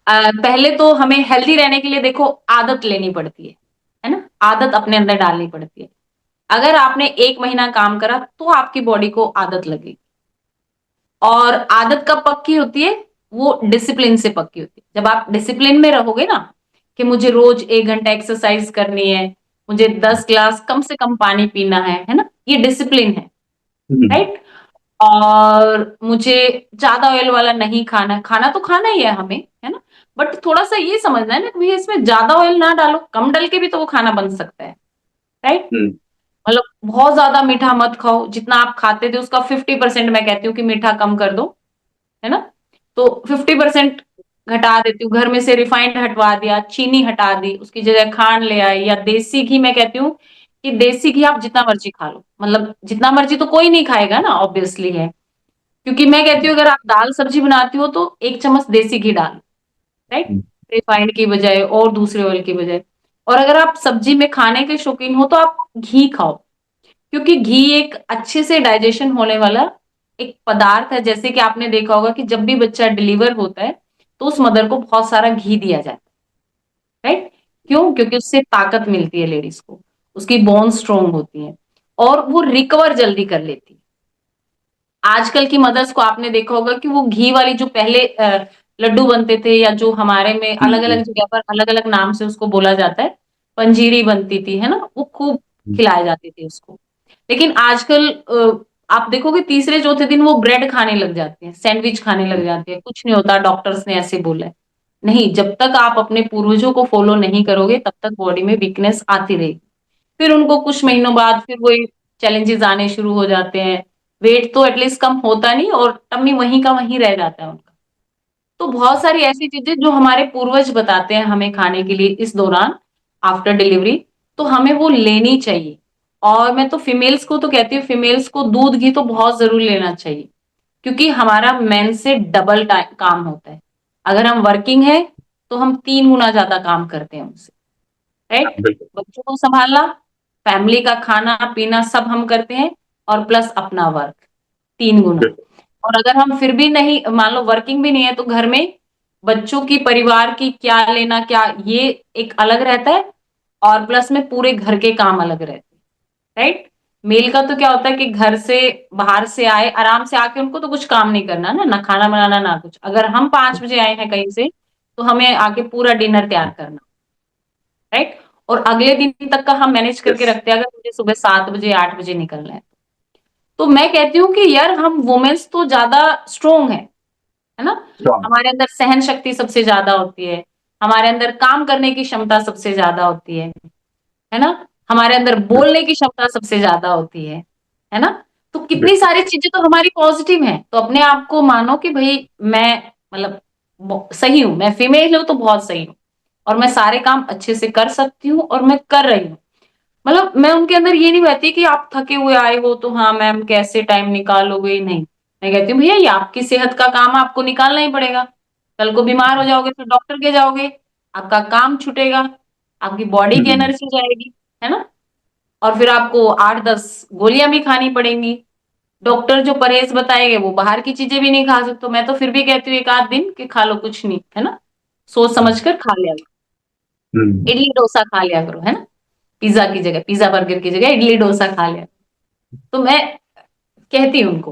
पहले तो हमें हेल्दी रहने के लिए देखो आदत लेनी पड़ती है ना? आदत अपने अंदर डालनी पड़ती है। अगर आपने 1 महीना काम करा तो आपकी बॉडी को आदत लगेगी। और आदत कब पक्की होती है? वो डिसिप्लिन से पक्की होती है। जब आप डिसिप्लिन में रहोगे ना, कि मुझे रोज 1 घंटा एक्सरसाइज करनी है, मुझे 10 ग्लास कम से कम पानी पीना है ना? ये डिसिप्लिन है, राइट? और मुझे ज्यादा ऑयल वाला नहीं खाना, खाना तो खाना ही है हमें, है ना? बट थोड़ा सा ये समझना है ना कि भैया इसमें ज्यादा ऑयल ना डालो, कम डाल के भी तो वो खाना बन सकता है, राइट? मतलब बहुत ज्यादा मीठा मत खाओ, जितना आप खाते थे उसका 50% मैं कहती हूँ कि मीठा कम कर दो, है ना? तो 50% घटा देती हूँ। घर में से रिफाइंड हटवा दिया, चीनी हटा दी, उसकी जगह खांड ले आई, या देसी घी। मैं कहती हूँ कि देसी घी आप जितना मर्जी खा लो, मतलब जितना मर्जी तो कोई नहीं खाएगा ना, ऑब्वियसली है। क्योंकि मैं कहती हूँ अगर आप दाल सब्जी बनाती हो तो 1 चम्मच देसी घी डालो, राइट? रिफाइंड की बजाय और दूसरे ऑयल की बजाय। और अगर आप सब्जी में खाने के शौकीन हो तो आप घी खाओ, क्योंकि घी एक अच्छे से डाइजेशन होने वाला एक पदार्थ है। जैसे कि आपने देखा होगा कि जब भी बच्चा डिलीवर होता है तो उस मदर को बहुत सारा घी दिया जाता है, राइट? क्यों? क्योंकि उससे ताकत मिलती है लेडीज को, उसकी बोन स्ट्रोंग होती है, और वो रिकवर जल्दी कर लेती है। आजकल की मदर्स को आपने देखा होगा कि वो घी वाली जो पहले लड्डू बनते थे, या जो हमारे में अलग अलग जगह पर अलग अलग नाम से उसको बोला जाता है, पंजीरी बनती थी, है ना? वो खूब खिलाए जाते थे उसको। लेकिन आजकल आप देखोगे तीसरे चौथे दिन वो ब्रेड खाने लग जाते हैं, सैंडविच खाने लग जाते हैं, कुछ नहीं होता, डॉक्टर्स ने ऐसे बोला है। नहीं, जब तक आप अपने पूर्वजों को फॉलो नहीं करोगे तब तक बॉडी में वीकनेस आती रहेगी। फिर उनको कुछ महीनों बाद फिर वही चैलेंजेस आने शुरू हो जाते हैं। वेट तो एटलीस्ट कम होता नहीं, और टम्मी वहीं का वहीं रह जाता है उनका। तो बहुत सारी ऐसी चीजें जो हमारे पूर्वज बताते हैं हमें खाने के लिए इस दौरान, आफ्टर डिलीवरी, तो हमें वो लेनी चाहिए। और मैं तो फीमेल्स को तो कहती हूँ, फीमेल्स को दूध घी तो बहुत जरूर लेना चाहिए, क्योंकि हमारा मेन से डबल काम होता है। अगर हम वर्किंग है तो हम 3 गुना ज्यादा काम करते हैं उनसे, राइट? बिल्कुल। बच्चों को संभालना, फैमिली का खाना पीना सब हम करते हैं, और प्लस अपना वर्क, 3 गुना। बिल्कुल। और अगर हम फिर भी नहीं, मान लो वर्किंग भी नहीं है, तो घर में बच्चों की, परिवार की क्या लेना क्या, ये एक अलग रहता है, और प्लस में पूरे घर के काम अलग रहते हैं, राइट? मेल का तो क्या होता है कि घर से, बाहर से आए, आराम से आके उनको तो कुछ काम नहीं करना ना, ना खाना बनाना ना कुछ। अगर हम 5 बजे आए हैं कहीं से, तो हमें आके पूरा डिनर तैयार करना, राइट? और अगले दिन तक का हम मैनेज करके यस। रखते हैं, अगर मुझे सुबह 7 बजे 8 बजे निकलना है। तो मैं कहती हूँ कि यार, हम वुमेन्स तो ज्यादा स्ट्रोंग है ना? स्ट्रॉन्ग। हमारे अंदर सहन शक्ति सबसे ज्यादा होती है, हमारे अंदर काम करने की क्षमता सबसे ज्यादा होती है ना? हमारे अंदर बोलने की क्षमता सबसे ज्यादा होती है ना? तो कितनी बिल्कुल। सारी चीजें तो हमारी पॉजिटिव हैं। तो अपने आप को मानो कि भाई, मैं मतलब सही हूं, मैं फीमेल हूं तो बहुत सही हूँ, और मैं सारे काम अच्छे से कर सकती हूँ, और मैं कर रही हूँ। मतलब मैं उनके अंदर ये नहीं बहती कि आप थके हुए आए हो तो हाँ मैम कैसे टाइम निकालोगे, नहीं। मैं कहती हूँ भैया, ये आपकी सेहत का काम आपको निकालना ही पड़ेगा। कल को बीमार हो जाओगे तो डॉक्टर के जाओगे, आपका काम छूटेगा, आपकी बॉडी की हम्म। एनर्जी जाएगी, है ना? और फिर आपको 8-10 गोलियां भी खानी पड़ेंगी। डॉक्टर जो परहेज बताएंगे वो बाहर की चीजें भी नहीं खा सकते। तो मैं तो फिर भी कहती हूँ 1 आध दिन कि खा लो, कुछ नहीं, है ना? सोच समझ कर खा लिया करो, हम्म। इडली डोसा खा लिया करो, है ना? पिज्जा की जगह, पिज्जा बर्गर की जगह इडली डोसा खा लिया। तो मैं कहती हूँ उनको,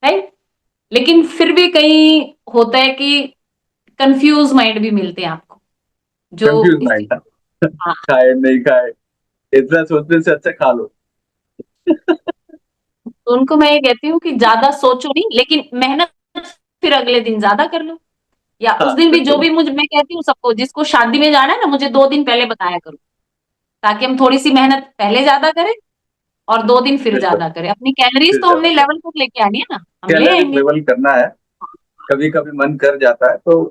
राइट? लेकिन फिर भी कहीं होता है कि कंफ्यूज माइंड भी मिलते हैं आपको, जो कंफ्यूज इस चीज। माइंड था। हाँ, खाए नहीं खाए, इतना सोचने से अच्छा खा लो। तो उनको मैं ये कहती हूँ कि ज्यादा सोचो नहीं, लेकिन मेहनत फिर अगले दिन ज्यादा कर लो, या उस हाँ दिन भी जो बिल्कुल। भी मुझे, मैं कहती हूँ सबको, जिसको शादी में जाना है ना, मुझे 2 दिन पहले बताया करो, ताकि हम थोड़ी सी मेहनत पहले ज्यादा करें, और 2 दिन फिर बिल्कुल। ज्यादा करें। अपनी कैलोरीज फिर तो ज्यादा हमने कर, लेवल पर लेके आनी है ना, हम ले कैलोरीज आएंगे। लेवल करना है। कभी कभी मन कर जाता है तो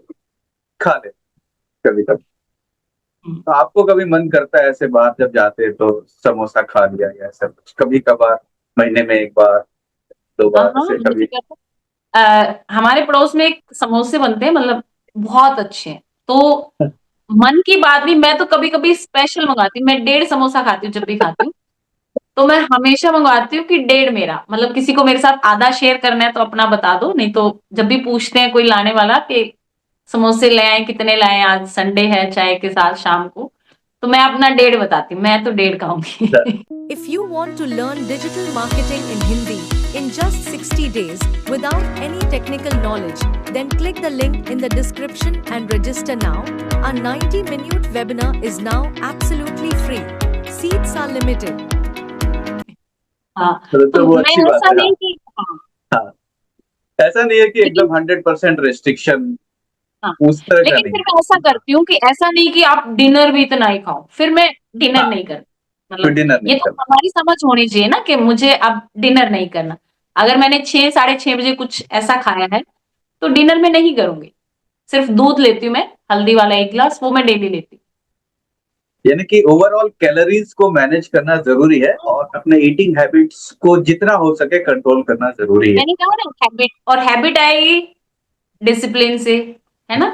खा ले, कभी कभी। हम्म। तो आपको कभी मन करता है ऐसे बाहर जब जाते हैं तो समोसा खा लिया या ऐसा कुछ, कभी कभार, महीने में 1 बार, दो हाँ बार हाँ, ऐसे मुझे कभी? कहते हमारे पड़ोस में एक समोसे बनते हैं, मतलब बहुत अच्छे हैं। तो मन की बात भी, मैं तो कभी कभी स्पेशल मंगाती हूँ, मैं 1.5 समोसा खाती हूँ जब भी खाती हूँ। तो मैं हमेशा मंगवाती हूँ कि 1.5 मेरा, मतलब किसी को मेरे साथ आधा शेयर करना है तो अपना बता दो, नहीं तो जब भी पूछते हैं कोई लाने वाला कि समोसे ले आए, कितने लाए, आज संडे है, चाय के साथ शाम को, तो मैं अपना 1.5 बताती हूँ, मैं तो 1.5 खाऊंगी। If you want to learn digital marketing in Hindi in just 60 days without any technical knowledge, then click the link in the description and register now. Our 90-minute webinar is now absolutely free. Seats are limited. हाँ, तो तो वो मैं अच्छी बात ऐसा है। हाँ। नहीं कि, हाँ, हाँ, ऐसा नहीं है कि लेकिन, एकदम 100% रिस्ट्रिक्शन, हाँ, उस तरह का लेकिन नहीं फिर है। मैं ऐसा करती हूँ कि ऐसा नहीं कि आप डिनर भी इतना ही खाओ, फिर मैं डिनर हाँ, नहीं करती। तो मतलब डिनर ये नहीं तो करना। हमारी समझ होनी चाहिए ना कि मुझे अब डिनर नहीं करना। अगर मैंने 6 साढ़े 6 बजे कुछ ऐसा खाया है, तो डिनर में नहीं करूंगी। सिर्फ दूध लेती हूँ मैं, हल्दी वाला 1 गिलास, वो मैं डेली लेती हूँ। यानी कि ओवरऑल कैलोरीज को मैनेज करना जरूरी है और अपने ईटिंग हैबिट्स को जितना हो सके कंट्रोल करना जरूरी है। मैंने कहा ना, हैबिट, और हैबिट आएगी डिसिप्लिन से, है ना?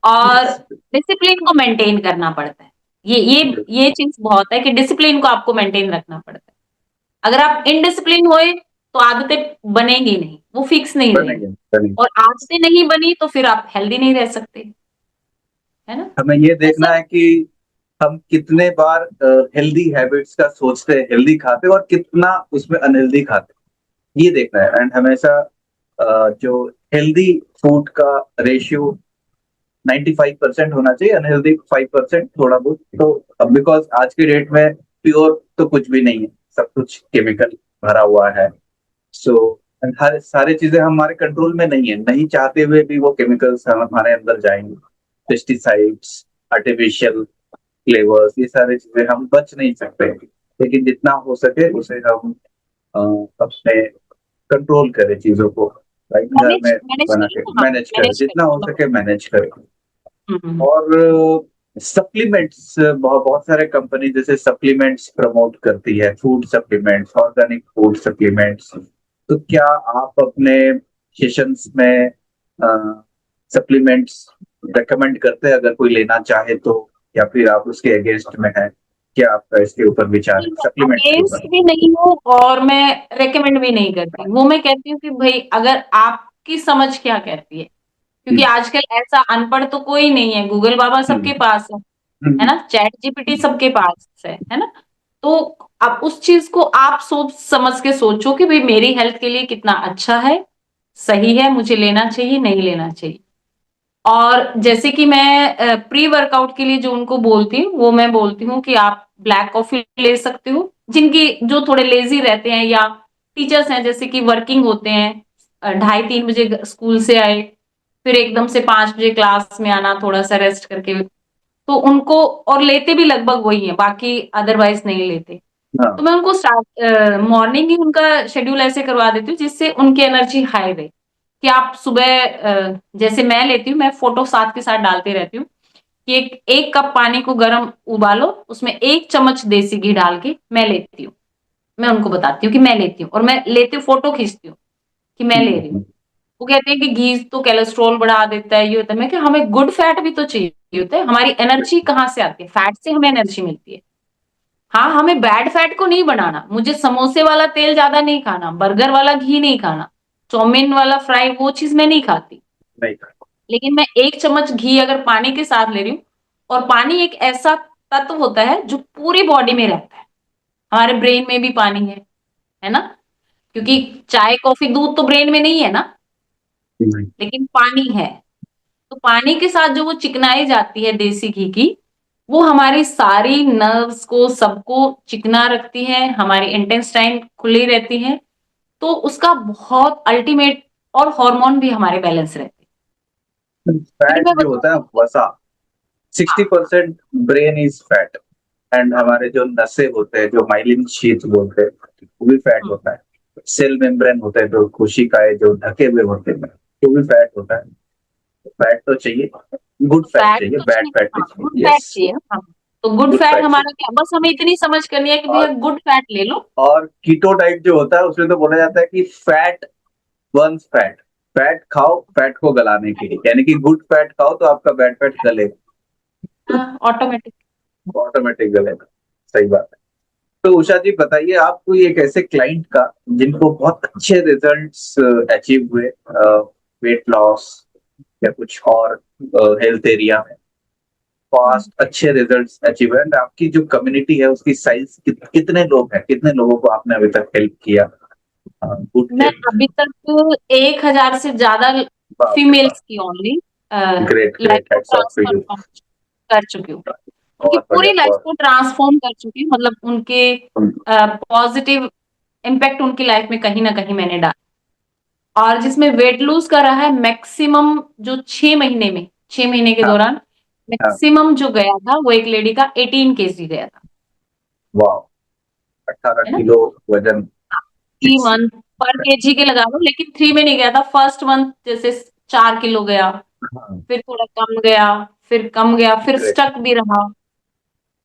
और यस। डिसिप्लिन को मेंटेन करना पड़ता है। ये चीज बहुत है कि डिसिप्लिन को आपको मेंटेन रखना पड़ता है। अगर आप इनडिसिप्लिन होए तो आदतें बनेंगी नहीं, वो फिक्स नहीं रहेंगी। बनेंगे बनेंगे। और आज से नहीं बनी तो फिर आप हेल्दी नहीं रह सकते, है ना? हमें ये देखना ऐसा। है कि हम कितने बार हेल्दी हैबिट्स का सोचते हैं, हेल्दी खाते हैं, और कितना उसमें अनहेल्दी खाते हैं, ये देखना है। एंड हमेशा जो हेल्दी फूड का रेशियो 95% होना चाहिए, अनहेल्दी 5% थोड़ा बहुत। तो बिकॉज आज के डेट में प्योर तो कुछ भी नहीं है, सब कुछ केमिकल भरा हुआ है। सो हर सारी चीजें हमारे कंट्रोल में नहीं है, नहीं चाहते हुए भी वो केमिकल्स हमारे अंदर जाएंगे। पेस्टिसाइड्स, आर्टिफिशियल फ्लेवर्स, ये सारी चीजें हम बच नहीं सकते। लेकिन जितना हो सके उसे हम अ, अपने कंट्रोल करें चीजों को, लाइक घर मैनेज में मैनेज बना करिए के ना, हाँ, मैनेज करें, मैनेज जितना हो करिए। सके मैनेज करें। हम्म। और सप्लीमेंट्स, बहुत बहुत सारे कंपनी जैसे सप्लीमेंट्स प्रमोट करती है, food supplements, organic food supplements. तो क्या आप अपने सेशंस में सप्लीमेंट्स रेकमेंड करते हैं, अगर कोई लेना चाहे तो? या फिर आप उसके अगेंस्ट में हैं? क्या आपका इसके ऊपर विचार है सप्लीमेंट्स के अगेंस्ट ऊपर? भी नहीं हूँ और मैं रेकमेंड भी नहीं करती। वो मैं कहती हूँ कि भाई अगर आपकी समझ क्या कहती है, क्योंकि हम्म, आजकल ऐसा अनपढ़ तो कोई नहीं है, गूगल बाबा सबके हम्म, पास है हम्म, ना, चैट जीपीटी सबके पास है ना। तो अब उस चीज को आप सोच समझ के सोचो कि भाई मेरी हेल्थ के लिए कितना अच्छा है, सही है, मुझे लेना चाहिए नहीं लेना चाहिए। और जैसे कि मैं प्री वर्कआउट के लिए जो उनको बोलती हूँ, वो मैं बोलती हूँ कि आप ब्लैक कॉफी ले सकते हो, जिनकी जो थोड़े लेजी रहते हैं या टीचर्स हैं जैसे कि वर्किंग होते हैं, 2:30-3 बजे स्कूल से आए, फिर एकदम से 5 बजे क्लास में आना, थोड़ा सा रेस्ट करके, तो उनको, और लेते भी लगभग वही है, बाकी अदरवाइज नहीं लेते। तो हाँ, मैं उनको स्टार्ट मॉर्निंग ही उनका शेड्यूल ऐसे करवा देती हूँ जिससे उनकी एनर्जी हाई रहे, कि आप सुबह जैसे मैं लेती हूँ, मैं फोटो साथ के साथ डालते रहती हूँ कि एक कप पानी को गर्म उबालो, उसमें 1 चम्मच देसी घी डाल के मैं लेती हूँ। मैं उनको बताती हूँ कि मैं लेती हूँ, और मैं लेती हूँ फोटो खींचती हूँ कि मैं ले रही हूँ। वो कहते हैं कि घी तो कोलेस्ट्रॉल बढ़ा देता है, ये होता है। मैं कि हमें गुड फैट भी तो चाहिए होता है, हमारी एनर्जी कहाँ से आती है, फैट से हमें एनर्जी मिलती है। हाँ, हमें बैड फैट को नहीं बनाना, मुझे समोसे वाला तेल ज्यादा नहीं खाना, बर्गर वाला घी नहीं खाना, चाउमीन वाला फ्राई वो चीज मैं नहीं खाती। नहीं। लेकिन मैं 1 चम्मच घी अगर पानी के साथ ले रही हूँ, और पानी एक ऐसा तत्व होता है जो पूरी बॉडी में रहता है, हमारे ब्रेन में भी पानी है ना, क्योंकि चाय कॉफी दूध तो ब्रेन में नहीं है ना, नहीं। लेकिन पानी है। तो पानी के साथ जो वो चिकनाई जाती है देसी घी की, वो हमारी सारी नर्व्स को सबको चिकना रखती है, हमारी इंटेस्टाइन खुली रहती है, तो उसका बहुत अल्टीमेट, और हार्मोन भी हमारे बैलेंस रहते हैं। फिर फैट मैं जो होता है बताती वसा, 60% ब्रेन इज फैट। एंड हमारे जो नसें होते हैं, जो माइलिन शीथ बोलते हैं, वो भी फैट हूँ होता है। सेल मेम्ब्रेन होता है, जो कोशिकाएं जो ढके हुए होते हैं, वो भी फैट होता है। फैट तो चाहिए, गुड फैट फैट चाहिए, तो बैड चाहिए, फैट हाँ नहीं गुड चाहिए। फैट यस, चाहिए ना, हाँ। तो गुड गुड फैट फैट हमारा चाहिए। क्या, बस हमें इतनी समझ करनी है कि भैया और गुड फैट ले लो। और कीटो डाइट जो होता है उसमें तो बोला जाता है कि फैट बर्न्स फैट। फैट खाओ फैट को गलाने के लिए, यानी कि गुड फैट खाओ तो आपका बैड फैट गलेगा, हाँ, ऑटोमेटिक। ऑटोमेटिक गलेगा। सही बात है। तो उषा जी बताइए, आप कोई एक ऐसे क्लाइंट का जिनको बहुत अच्छे रिजल्ट्स अचीव हुए, वेट लॉस या कुछ और हेल्थ एरिया में, फास्ट अच्छे रिजल्ट्स अचीव हुए, and आपकी जो कम्युनिटी है उसकी साइज कितने लोग हैं, कितने लोगों को आपने अभी तक हेल्प किया गुड मैं हेल्थ? अभी तक 1,000 से ज्यादा बाप रे बाप। फीमेल्स की ओनली ग्रेट लाइफ ग्रेट, को hats off to you. Transform कर चुकी हूँ, उनकी बहुत पूरी बढ़िया, लाइफ बहुत। को ट्रांसफॉर्म कर चुकी हूँ, मतलब उनके पॉजिटिव इम्पैक्ट उनकी लाइफ में कहीं ना कहीं मैंने डाला। और जिसमें वेट लूज का रहा है मैक्सिमम, जो 6 महीने में, 6 महीने के हाँ, दौरान हाँ, मैक्सिमम जो गया था वो एक लेडी का 18 kg गया था, वाह, 18 है ना। किलो वजन। 3 मंथ पर केजी के लगा लो, लेकिन 3 में नहीं गया था। फर्स्ट मंथ जैसे 4 किलो गया, हाँ, फिर थोड़ा कम गया, फिर कम गया, फिर ग्रेट। स्टक भी रहा,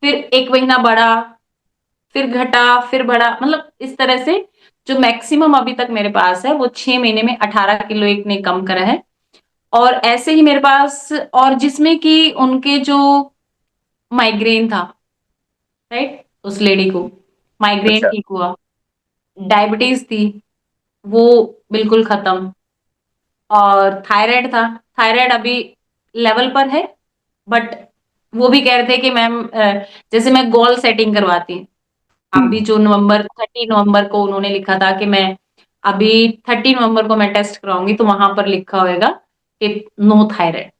फिर 1 महीना बढ़ा, फिर घटा, फिर बढ़ा, मतलब इस तरह से जो मैक्सिमम अभी तक मेरे पास है वो 6 महीने में 18 किलो एक ने कम करा है। और ऐसे ही मेरे पास, और जिसमें कि उनके जो माइग्रेन था, राइट, उस लेडी को माइग्रेन अच्छा। ठीक हुआ, डायबिटीज थी वो बिल्कुल खत्म, और थायराइड था, थायराइड अभी लेवल पर है, बट वो भी कह रहे थे कि मैम जैसे मैं गोल सेटिंग करवाती हूँ, अभी हम्म, जो 30 नवंबर को उन्होंने लिखा था कि मैं अभी 30 नवंबर को मैं टेस्ट कराऊंगी, तो वहां पर लिखा होएगा कि no thyroid,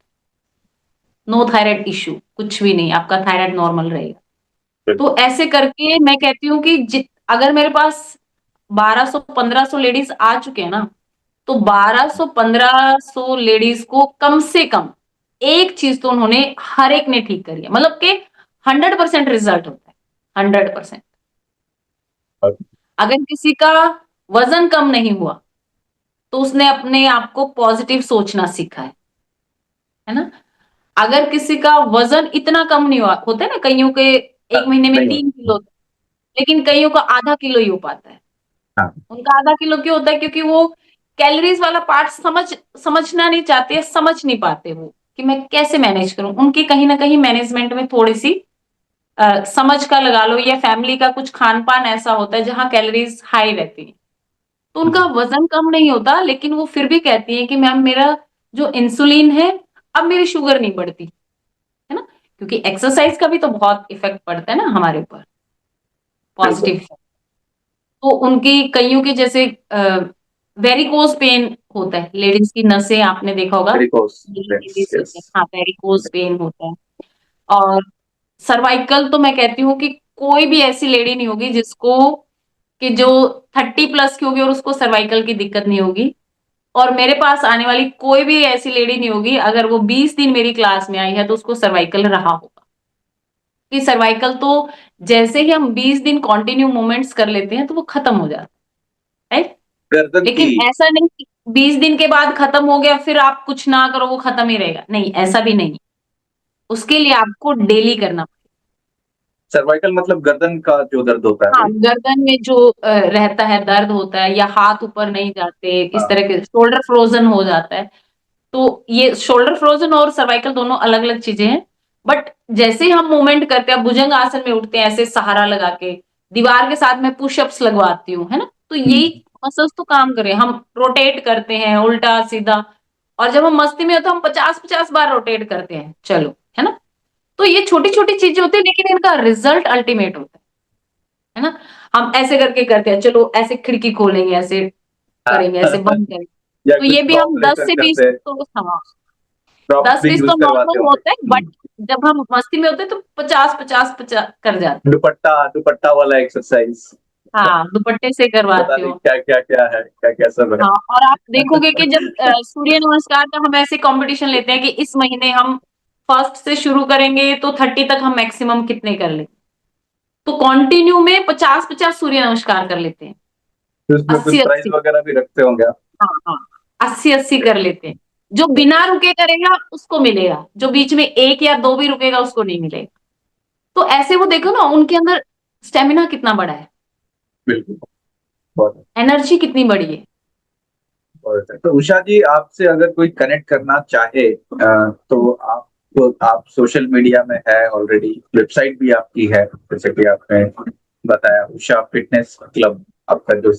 no thyroid issue, कुछ भी नहीं, आपका थायराइड नॉर्मल रहेगा। तो बिल्कुल। ऐसे करके मैं कहती हूँ कि अगर मेरे पास 1200-1500 लेडीज आ चुके हैं ना, तो 1200-1500 लेडीज को कम से कम एक चीज तो उन्होंने हर एक ने ठीक करी है, मतलब कि 100% रिजल्ट होता है, 100%। अगर किसी का वजन कम नहीं हुआ, तो उसने अपने आप को पॉजिटिव सोचना सीखा है ना। अगर किसी का वजन इतना कम नहीं हुआ, होता है ना कईयों के हाँ, 1 महीने में नहीं हो। 3 किलो, लेकिन कईयों का आधा किलो ही हो पाता है। हाँ, उनका आधा किलो क्यों होता है, क्योंकि वो कैलोरीज वाला पार्ट समझना नहीं चाहते, समझ नहीं पाते वो कि मैं कैसे मैनेज करूं। उनकी कहीं ना कहीं मैनेजमेंट में थोड़ी सी समझ का लगा लो, या फैमिली का कुछ खान पान ऐसा होता है जहां कैलोरीज हाई रहती है, तो उनका वजन कम नहीं होता, लेकिन वो फिर भी कहती है कि मैम मेरा जो इंसुलिन है, अब मेरी शुगर नहीं बढ़ती, है ना, क्योंकि एक्सरसाइज का भी तो बहुत इफेक्ट पड़ता है ना हमारे ऊपर, बिल्कुल। पॉजिटिव। तो उनकी कईयों के जैसे वेरिकोज पेन होता है, लेडीज की नसें आपने देखा होगा, वेरिकोस वेन्स, लेडीज यस। होते हैं, हाँ वेरिकोज पेन होता है। और सर्वाइकल तो मैं कहती हूँ कि कोई भी ऐसी लेडी नहीं होगी जिसको, कि जो 30+ की होगी और उसको सर्वाइकल की दिक्कत नहीं होगी। और मेरे पास आने वाली कोई भी ऐसी लेडी नहीं होगी, अगर वो 20 दिन मेरी क्लास में आई है तो उसको सर्वाइकल रहा होगा। कि सर्वाइकल तो जैसे ही हम 20 दिन कंटिन्यू मूवमेंट्स कर लेते हैं तो वो खत्म हो जाता है, राइट। गर्दन की। लेकिन ऐसा नहीं कि 20 दिन के बाद खत्म हो गया फिर आप कुछ ना करो वो खत्म ही रहेगा, नहीं, ऐसा भी नहीं। उसके लिए आपको डेली करना। सर्वाइकल मतलब गर्दन का जो दर्द होता है हाँ, वही। गर्दन में जो रहता है, दर्द होता है, या हाथ ऊपर नहीं जाते, इस हाँ। तरह के शोल्डर फ्रोजन हो जाता है। तो ये शोल्डर फ्रोजन और सर्वाइकल दोनों अलग अलग चीजें हैं। बट जैसे ही हम मूवमेंट करते हैं, भुजंग आसन में उठते हैं ऐसे सहारा लगा के, दीवार के साथ में पुशअप्स लगवाती हूँ, है ना, तो यही हम्म। मसल्स तो काम करें, हम रोटेट करते हैं उल्टा सीधा। और जब हम मस्ती में होते हैं हम 50-50 बार रोटेट करते हैं, चलो, है ना। तो ये छोटी छोटी चीजें होती है, लेकिन इनका रिजल्ट अल्टीमेट होता है ना। हम ऐसे करके करते हैं, चलो ऐसे खिड़की खोलेंगे, ऐसे हाँ। करेंगे, ऐसे बंद करेंगे, या तो कुछ ये भी प्रॉप हम दस लेकर से बीस करते हैं। तो हाँ, प्रॉप्स दस भी बीस यूज तो करवाते नॉर्मल होंगे। होता है, बट जब हम मस्ती में होते हैं तो 50-50-50 कर जाते हैं। दुपट्टा दुपट्टा वाला एक्सरसाइज। हाँ, दुपट्टे से पता करवाती नहीं हूँ। क्या क्या क्या है, क्या क्या सब है। हाँ, और आप देखोगे कि जब सूर्य नमस्कार का हम ऐसे कंपटीशन लेते हैं कि इस महीने हम फर्स्ट से शुरू करेंगे तो 30 तक हम मैक्सिमम कितने कर लें, तो कंटिन्यू में 50-50 सूर्य नमस्कार कर लेते हैं। फिर उसमें कुछ अस्सी प्राइज अस्सी वगैरह भी रखते होंगे आप। हाँ हाँ, 80-80 कर लेते हैं। जो बिना रुके करेगा उसको मिलेगा, जो बीच में एक या दो भी रुकेगा उसको नहीं मिलेगा। तो ऐसे वो देखो ना, उनके अंदर स्टेमिना कितना बड़ा है, बिल्कुल। बहुत एनर्जी कितनी बड़ी है। बहुत अच्छा। तो उषा जी, आपसे अगर कोई कनेक्ट करना चाहे तो आप सोशल मीडिया में है ऑलरेडी, वेबसाइट भी आपकी है जैसे कि आपने बताया, उषा फिटनेस क्लब आपका जो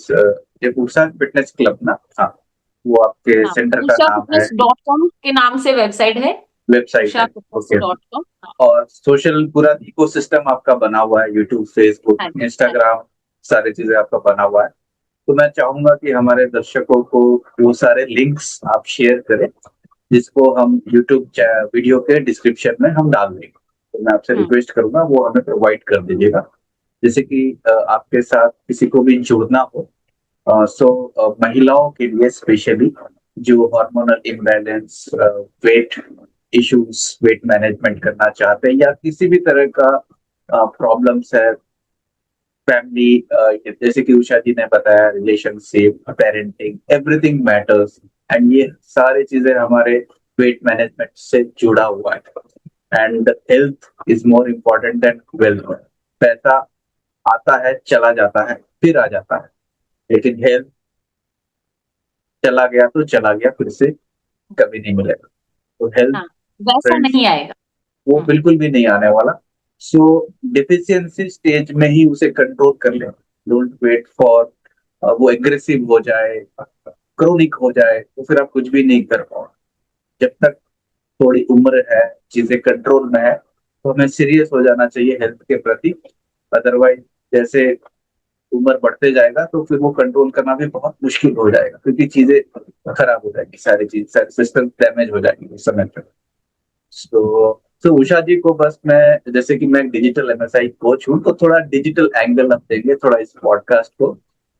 ये उषा फिटनेस क्लब ना, हाँ, वो आपके हाँ, सेंटर का नाम है, ushafitness.com के नाम से वेबसाइट है, वेबसाइट है। ओके। ushafitness.com। और सोशल पूरा इकोसिस्टम आपका बना हुआ है, यूट्यूब, फेसबुक, हाँ जी, हाँ जी। इंस्टाग्राम, सारी चीजें आपका बना हुआ है। तो मैं चाहूंगा कि हमारे दर्शकों को वो सारे लिंक्स आप शेयर करें, जिसको हम यूट्यूब वीडियो के डिस्क्रिप्शन में हम डाल देंगे। तो मैं आपसे हम्म, रिक्वेस्ट करूंगा वो हमें प्रोवाइड कर दीजिएगा, जैसे कि आपके साथ किसी को भी जुड़ना हो। महिलाओं के लिए स्पेशली जो hormonal imbalance, weight issues, weight management करना चाहते हैं, या किसी भी तरह का प्रॉब्लम्स है, फैमिली, जैसे कि उषा जी ने बताया, relationship, parenting, everything matters. And ये सारी चीजें हमारे वेट मैनेजमेंट से जुड़ा हुआ है। And health is more important then wealth. पैसा आता है, चला जाता है, फिर आ जाता है, लेकिन हेल्थ चला गया तो चला गया, फिर से कभी नहीं मिलेगा। तो हेल्थ, हाँ, वैसा फ्रेंड्स, नहीं आएगा। वो हम्म, बिल्कुल भी नहीं आने वाला। सो डिफिशियंसी स्टेज में ही उसे कंट्रोल कर ले। डोंट वेट फॉर वो एग्रेसिव हो जाए, क्रोनिक हो जाए, तो फिर आप कुछ भी नहीं कर पाओ। जब तक थोड़ी उम्र है, चीजें कंट्रोल में है, तो हमें सीरियस हो जाना चाहिए हेल्थ के प्रति। अदरवाइज जैसे उम्र बढ़ते जाएगा तो फिर वो कंट्रोल करना भी बहुत मुश्किल हो जाएगा, क्योंकि चीजें खराब हो जाएगी, सारी चीज, सारी सिस्टम डैमेज हो जाएगी उस समय पर। तो उषा जी को बस मैं, जैसे कि मैं डिजिटल एमएसआई कोच हूँ, तो थोड़ा डिजिटल एंगल हम देंगे थोड़ा इस पॉडकास्ट को,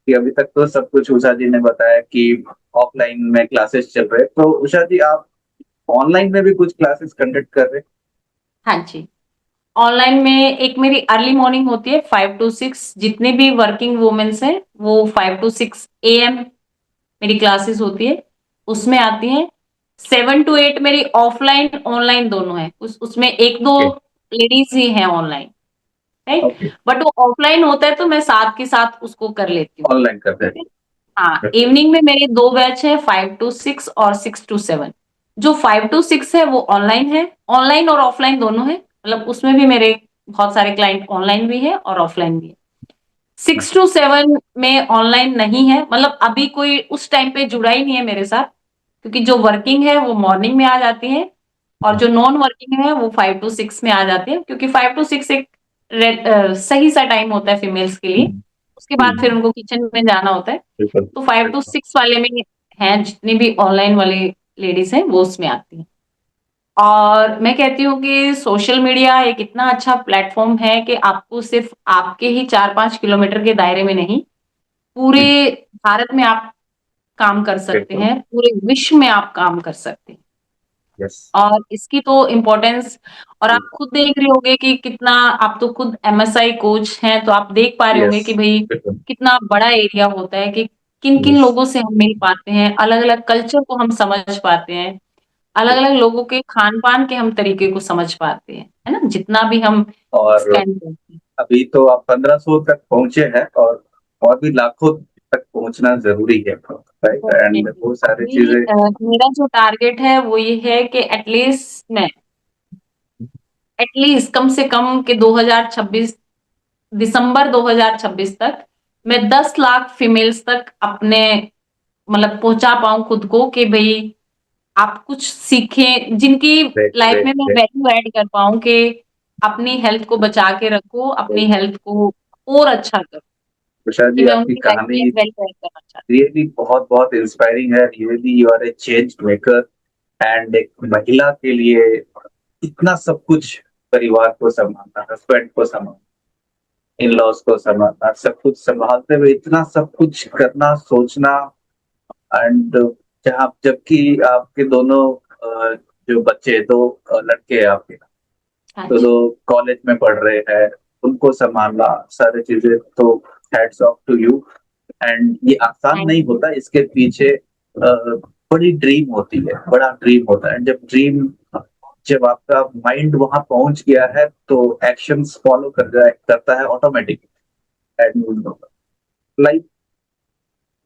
कि अभी तक तो सब कुछ उषा जी ने बताया कि ऑफलाइन में क्लासेस चल रहे हैं, तो उषा जी आप ऑनलाइन में भी कुछ क्लासेस कंडक्ट कर रहे हैं। हाँ जी। ऑनलाइन में एक मेरी अर्ली मॉर्निंग होती है 5 to 6, जितने भी वर्किंग वुमेन्स हैं वो 5 to 6 AM मेरी क्लासेस होती है, उसमें आती हैं। 7 to 8 मेरी ऑफलाइन ऑनलाइन दोनों है, उसमें एक दो ओके। लेडीज ही हैं ऑनलाइन, राइट। ओके। बट वो ऑफलाइन होता है तो मैं साथ के साथ उसको कर लेती हूँ। ऑनलाइन करते हाँ, हैं। इवनिंग में मेरे दो बैच है, 5 to 6 और 6 to 7, जो 5 to 6 है वो ऑनलाइन है, ऑनलाइन और ऑफलाइन दोनों है, मतलब उसमें भी मेरे बहुत सारे क्लाइंट ऑनलाइन भी है और ऑफलाइन भी है। 6 to 7 में ऑनलाइन नहीं है, मतलब अभी कोई उस टाइम पे जुड़ा ही नहीं है मेरे साथ, क्योंकि जो वर्किंग है वो मॉर्निंग में आ जाती है और जो नॉन वर्किंग है वो 5 to 6 में आ जाती है, क्योंकि 5 to 6 एक सही सा टाइम होता है फीमेल्स के लिए। उसके बाद फिर उनको किचन में जाना होता है। बिल्कुल। तो 5 to 6 वाले में हैं जितनी भी ऑनलाइन वाले लेडीज हैं वो उसमें आती हैं। और मैं कहती हूँ कि सोशल मीडिया एक इतना अच्छा प्लेटफॉर्म है कि आपको सिर्फ आपके ही 4-5 किलोमीटर के दायरे में नहीं, पूरे भारत में आप काम कर सकते बिल्कुल। हैं, पूरे विश्व में आप काम कर सकते हैं। यस। और इसकी तो इम्पोर्टेंस, और आप खुद देख रहे होंगे कि कितना, आप तो खुद एमएसआई कोच हैं तो आप देख पा रहे होंगे यस। कि भाई बिल्कुल। कितना बड़ा एरिया होता है, कि किन किन यस। लोगों से हम मिल पाते हैं, अलग अलग कल्चर को हम समझ पाते हैं, अलग अलग लोगों के खान पान के हम तरीके को समझ पाते हैं, है ना, जितना भी हम और स्पेंड करते हैं। अभी तो आप 1500 तक पहुंचे हैं, और भी लाखों तक पहुंचना जरूरी है, राइट, एंड Definitely। वो सारी अभी चीजें। मेरा जो टारगेट है वो ये है कि एटलीस्ट कम से कम कि 2026, दिसंबर 2026 तक मैं 10 लाख फीमेल्स तक अपने, मतलब पहुंचा पाऊं खुद को, कि भाई आप कुछ सीखें जिनकी ग्रेट, लाइफ ग्रेट, में मैं ग्रेट। वैल्यू ऐड कर पाऊं, कि अपनी हेल्थ को बचा के रखो, अपनी हेल्थ को और अच्छा करो, तुषार कि जी, मैं आपकी उनकी लाइफ में कहानी वैल्यू ऐड करना चाहती रियली बहुत बहुत इंस्पायरिंग है। Really you are a change maker, and एक महिला के लिए इतना सब कुछ, परिवार को संभालना, हस्बैंड को संभालना, इन लॉज को संभालना, सब कुछ संभालते हुए इतना सब कुछ करना, सोचना, एंड जहाँ जबकि आपके दोनों जो बच्चे, दो लड़के हैं आपके, हूँ। हाँ तो जी। दो कॉलेज में पढ़ रहे हैं, उनको संभालना, सारी चीजें, तो hats off to you. And ये आसान थैंक नहीं यू। होता, इसके पीछे बड़ी ड्रीम होती है, बड़ा ड्रीम होता है। जब आपका माइंड वहां पहुंच गया है तो एक्शंस फॉलो करता है ऑटोमेटिक। एंड लाइफ,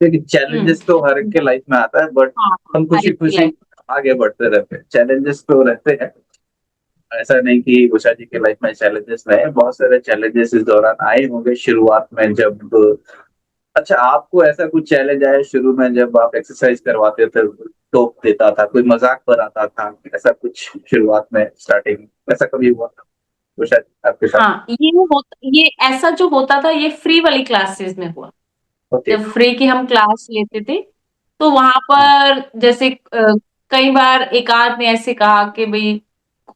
देखिए, हम्म। चैलेंजेस तो हर एक के लाइफ में आता है, बट हाँ हाँ, हम हर खुशी एक की खुशी लाइफ। आगे बढ़ते रहते हैं। चैलेंजेस तो रहते हैं, ऐसा नहीं कि उषा जी की लाइफ में चैलेंजेस नहीं है, बहुत सारे चैलेंजेस इस दौरान आए होंगे शुरुआत में। जब, अच्छा, आपको ऐसा कुछ चैलेंज आया शुरू में जब आप एक्सरसाइज करवाते थे, टोक देता था, कोई मजाक बनाता था, ऐसा कुछ शुरुआत में, स्टार्टिंग, ऐसा कभी हुआ उषा जी आपके साथ? हाँ, ये ऐसा जो होता था ये फ्री वाली क्लासेस में हुआ। ओके। जब फ्री की हम क्लास लेते थे तो वहां पर जैसे कई बार एक आध ने ऐसे कहा कि भाई,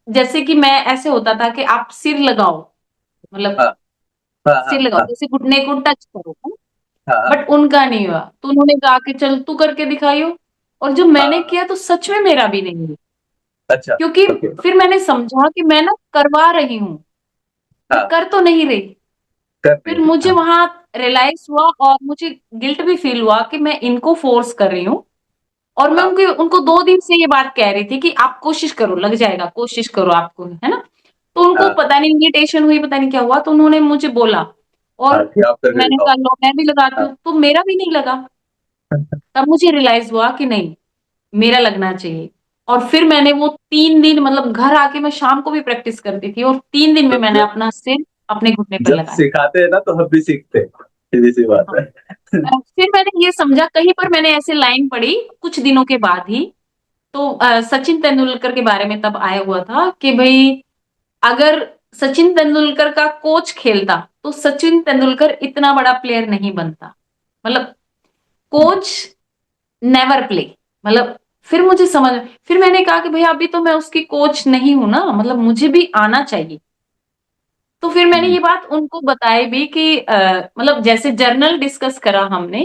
जैसे कि मैं, ऐसे होता था कि आप सिर लगाओ, मतलब हाँ, हाँ, हाँ, सिर लगाओ, हाँ, जैसे घुटने को टच करो, हाँ, बट उनका नहीं हुआ, तो उन्होंने कहा कि चल तू करके दिखाइयो। और जब हाँ, मैंने हाँ, किया तो सच में मेरा भी नहीं हुआ, अच्छा, क्योंकि ओके, फिर मैंने समझा कि मैं ना करवा रही हूँ, मैं हाँ, कर तो नहीं रही। कर फिर नहीं, मुझे हाँ, वहां रियलाइज हुआ और मुझे गिल्ट भी फील हुआ कि मैं इनको फोर्स कर रही हूँ। और मैं हाँ, उनको 2 दिन से ये बात कह रही थी कि आप कोशिश करो, लग जाएगा, कोशिश करो आपको, है ना। तो उनको हाँ, पता नहीं इरिटेशन हुई, पता नहीं क्या हुआ, तो उन्होंने मुझे बोला, और हाँ, कि आप करके मैंने दिखाओ। कहा लो मैं भी लगाती हाँ, हूँ, तो मेरा भी नहीं लगा। तब मुझे रियलाइज हुआ कि नहीं, मेरा लगना चाहिए। और फिर मैंने वो 3 दिन, मतलब घर आके मैं शाम को भी प्रैक्टिस करती थी, और 3 दिन में तो मैंने अपना सिर अपने घुटने पर जब लगाया। सिखाते हैं ना तो हम भी सीखते हैं, सीधी सी बात है। फिर मैंने ये समझा, कहीं पर मैंने ऐसे लाइन पढ़ी कुछ दिनों के बाद ही, तो सचिन तेंदुलकर के बारे में तब आया हुआ था कि भाई, अगर सचिन तेंदुलकर का कोच खेलता तो सचिन तेंदुलकर इतना बड़ा प्लेयर नहीं बनता, मतलब कोच नेवर प्ले, मतलब। फिर मुझे समझ, फिर मैंने कहा कि भाई अभी तो मैं उसकी कोच नहीं हूं ना, मतलब मुझे भी आना चाहिए। तो फिर मैंने ये बात उनको बताई भी कि मतलब जैसे जर्नल डिस्कस करा हमने,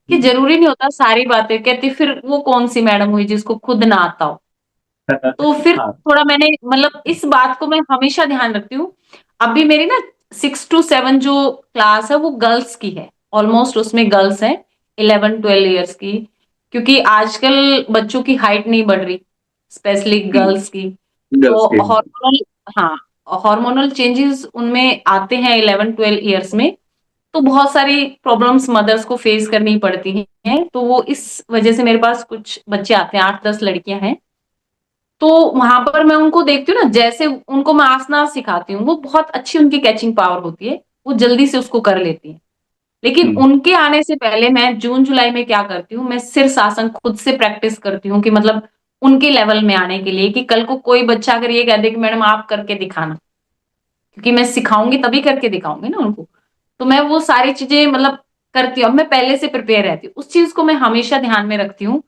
कि जरूरी नहीं होता सारी बातें, कहती फिर वो कौन सी मैडम हुई जिसको खुद ना आता हो। तो फिर हाँ, थोड़ा मैंने, मतलब इस बात को मैं हमेशा ध्यान रखती हूँ। अभी मेरी ना 6 to 7 जो क्लास है वो गर्ल्स की है, ऑलमोस्ट उसमें गर्ल्स हैं 11-12 ईयर्स की, क्योंकि आजकल बच्चों की हाइट नहीं बढ़ रही, स्पेशली गर्ल्स की। तो गर्ल्स के। हार्मोनल, हाँ, हार्मोनल चेंजेस उनमें आते हैं 11-12 ईयर्स में। तो बहुत सारी प्रॉब्लम्स मदर्स को फेस करनी पड़ती हैं, तो वो इस वजह से मेरे पास कुछ बच्चे आते हैं, 8-10 लड़कियां हैं। तो वहां पर मैं उनको देखती हूँ ना, जैसे उनको मैं आसना सिखाती हूँ, वो बहुत अच्छी उनकी कैचिंग पावर होती है, वो जल्दी से उसको कर लेती है। लेकिन उनके आने से पहले मैं जून जुलाई में क्या करती हूँ, मैं शीर्षासन खुद से प्रैक्टिस करती हूँ कि मतलब उनके लेवल में आने के लिए, कि कल को कोई बच्चा अगर ये कह दे कि मैडम आप करके दिखाना, क्योंकि मैं सिखाऊंगी तभी करके दिखाऊंगी ना उनको, तो मैं वो सारी चीजें मतलब करती हूँ। अब मैं पहले से प्रिपेयर रहती हूँ, उस चीज को मैं हमेशा ध्यान में रखती हूँ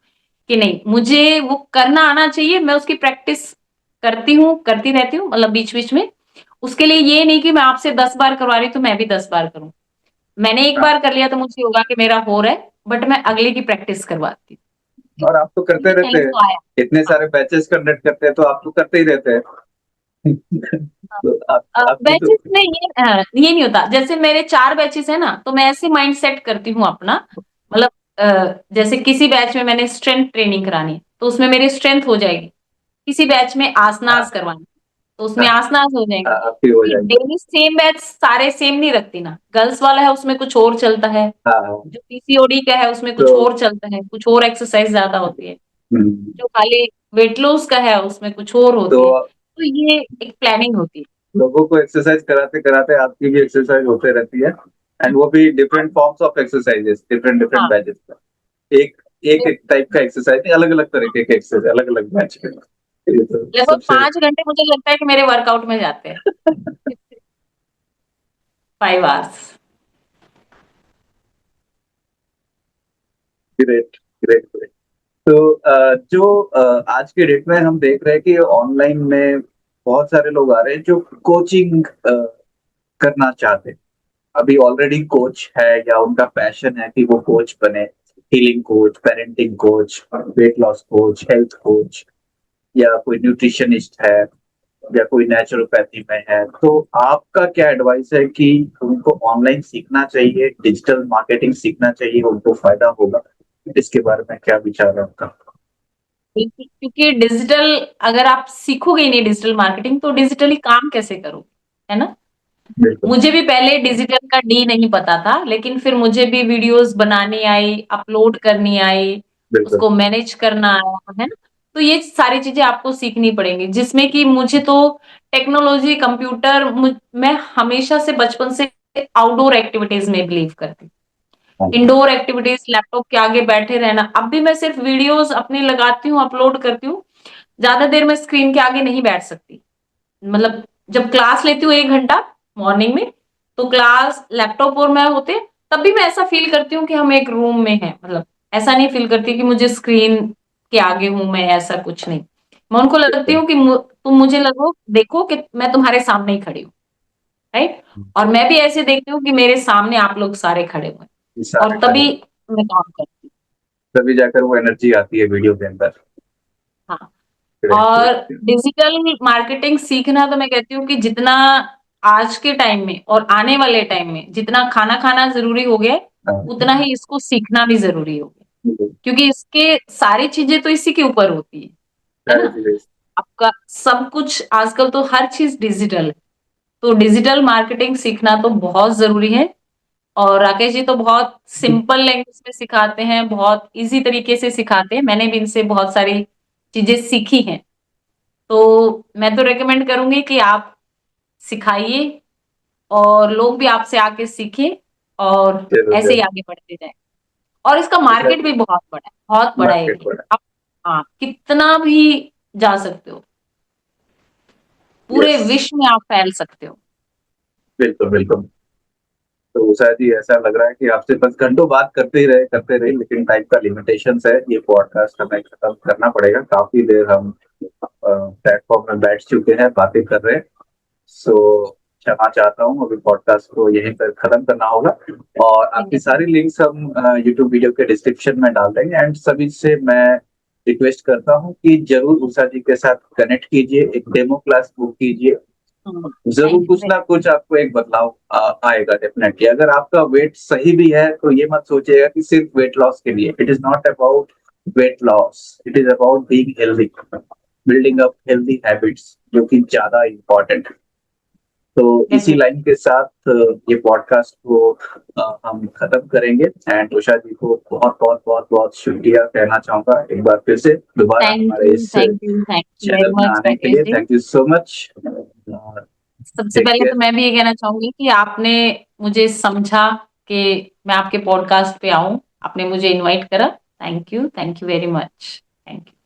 कि नहीं, मुझे वो करना आना चाहिए, मैं उसकी प्रैक्टिस करती हूँ, करती रहती हूँ, मतलब बीच बीच में। उसके लिए ये नहीं कि मैं आपसे 10 बार करवा रही हूँ तो मैं भी 10 बार करूँ। मैंने एक हाँ, बार कर लिया तो मुझे होगा कि मेरा हो रहा है, बट मैं अगले की प्रैक्टिस करवाती हूँ, और आप तो करते क्योंकि रहते कहीं हैं, तो आया। इतने हाँ, सारे बैचेस कंडक्ट करते हैं तो आप तो करते ही रहते हैं। तो आपकी तो बैचेस में ये नहीं होता, जैसे मेरे 4 बैचेस है ना, तो मैं ऐसे माइंड सेट करती हूँ अपना, मतलब जैसे किसी बैच में मैंने स्ट्रेंथ ट्रेनिंग करानी है तो उसमें मेरी स्ट्रेंथ हो जाएगी, किसी बैच में हाँ, आसनास करवानी तो उसमें हाँ, आसनास हो जाएंगे, आपकी हो क्योंकि जाएगी। डेली सेम बैच सारे सेम नहीं रखती ना, गर्ल्स वाला है उसमें कुछ और चलता है, हाँ, हाँ, जो पीसीओडी का है उसमें तो कुछ और चलता है, कुछ और एक्सरसाइज ज्यादा होती है, हम्म, जो खाली वेट लॉस का है उसमें कुछ और तो होती है, तो ये एक प्लानिंग होती है। लोगों को एक्सरसाइज कराते कराते आपकी भी एक्सरसाइज होते रहती है, एंड वो भी different forms of exercises, different different हाँ, बैचेस का। एक एक एक टाइप का एक्सरसाइज नहीं, अलग अलग तरीके के एक्सरसाइज, अलग अलग बैच के। ये तो लगभग सबसे 5 घंटे मुझे लगता है कि मेरे वर्कआउट में जाते हैं, 5 आवर्स। Great, great, great. तो जो आज के डेट में हम देख रहे हैं कि ऑनलाइन में बहुत सारे लोग आ रहे हैं जो कोचिंग करना चाहते हैं, अभी ऑलरेडी कोच है या उनका पैशन है कि वो कोच बने, healing coach, parenting coach, weight loss coach, health coach, या कोई न्यूट्रिशनिस्ट है, या कोई नेचुरोपैथी में है, तो आपका क्या एडवाइस है कि उनको ऑनलाइन सीखना चाहिए, डिजिटल मार्केटिंग सीखना चाहिए, उनको फायदा होगा? इसके बारे में क्या विचार है आपका? बिल्कुल, क्योंकि डिजिटल, अगर आप सीखोगे ही नहीं डिजिटल मार्केटिंग तो डिजिटली काम कैसे करोगे, है ना। बिल्कुल, मुझे भी पहले डिजिटल का डी नहीं पता था, लेकिन फिर मुझे भी वीडियोस बनानी आई, अपलोड करनी आई, बिल्कुल। उसको मैनेज करना आया, है ना। तो ये सारी चीजें आपको सीखनी पड़ेंगी, जिसमें कि मुझे तो टेक्नोलॉजी, कंप्यूटर, मैं हमेशा से बचपन से आउटडोर एक्टिविटीज में बिलीव करती हूँ। हाँ, इंडोर एक्टिविटीज, लैपटॉप के आगे बैठे रहना, अब भी मैं सिर्फ वीडियोस अपनी लगाती हूँ, अपलोड करती हूँ, ज्यादा देर मैं स्क्रीन के आगे नहीं बैठ सकती। मतलब जब क्लास लेती हूँ 1 घंटा मॉर्निंग में, तो क्लास लैपटॉप और मैं होते, तब भी मैं ऐसा फील करती हूँ कि हम एक रूम में हैं, मतलब ऐसा नहीं फील करती कि मुझे स्क्रीन के आगे हूं मैं, ऐसा कुछ नहीं। मैं उनको लगती बिल्कुल। हूँ कि तुम मुझे लगो, देखो कि मैं तुम्हारे सामने ही खड़ी हूँ, राइट। और मैं भी ऐसे देखती हूँ कि मेरे सामने आप लोग सारे खड़े हुए हैं, ये सारे और तभी खड़े, मैं काम करती तभी जाकर वो एनर्जी आती है वीडियो के अंदर। हूँ। हाँ, ग्रेट, और ग्रेट। डिजिटल मार्केटिंग सीखना तो मैं कहती हूँ कि जितना आज के टाइम में और आने वाले टाइम में जितना खाना खाना जरूरी हो गया है, उतना ही इसको सीखना भी जरूरी हो गया, क्योंकि इसके सारी चीजें तो इसी के ऊपर होती है ना। आपका सब कुछ आजकल तो हर चीज डिजिटल है, तो डिजिटल मार्केटिंग सीखना तो बहुत जरूरी है। और राकेश जी तो बहुत सिंपल लैंग्वेज में सिखाते हैं, बहुत इजी तरीके से सिखाते हैं, मैंने भी इनसे बहुत सारी चीजें सीखी हैं। तो मैं तो रेकमेंड करूंगी कि आप सिखाइए और लोग भी आपसे आके सीखें, और जरूर, ऐसे ही जरूर। आगे बढ़ते जाएं। और इसका अच्छा, मार्केट भी बहुत बड़ा है, बहुत बड़ा मार्केट एरिया। बड़ा। आप, हाँ, कितना भी जा सकते हो, पूरे यस, विश्व में आप फैल सकते हो। बिल्कुल, बिल्कुल। तो शायद ही ऐसा लग रहा है कि आपसे बस घंटों बात करते रहे, लेकिन टाइम का लिमिटेशन है, ये पॉडकास्ट हमें खत्म करना पड़ेगा, काफी देर हम प्लेटफॉर्म में बैठ चुके हैं, बातें कर रहे हैं। सो क्षमा चाहता हूँ, अभी पॉडकास्ट को यहीं पर खत्म करना होगा, और आपकी सारी लिंक्स हम यूट्यूब वीडियो के डिस्क्रिप्शन में डाल देंगे, एंड सभी से मैं रिक्वेस्ट करता हूँ कि जरूर उषा जी के साथ कनेक्ट कीजिए, एक डेमो क्लास बुक कीजिए। जरूर थैंक कुछ यू। ना कुछ आपको एक बदलाव आएगा डेफिनेटली। अगर आपका वेट सही भी है तो ये मत सोचिएगा कि सिर्फ वेट लॉस के लिए, it is not about weight loss, it is about being healthy, building up healthy habits, जो कि ज्यादा इंपॉर्टेंट है। तो इसी लाइन के साथ ये पॉडकास्ट को हम खत्म करेंगे। एंड उषा जी को बहुत बहुत बहुत बहुत शुक्रिया कहना चाहूंगा एक बार फिर से दोबारा हमारे इस थैंक यू वेरी चैनल में मच आने के लिए। Rakesh ji. Thank you so much. सबसे पहले तो मैं भी ये कहना चाहूंगी कि आपने मुझे समझा कि मैं आपके पॉडकास्ट पे आऊं, आपने मुझे इनवाइट करा। Thank you very much. Thank you.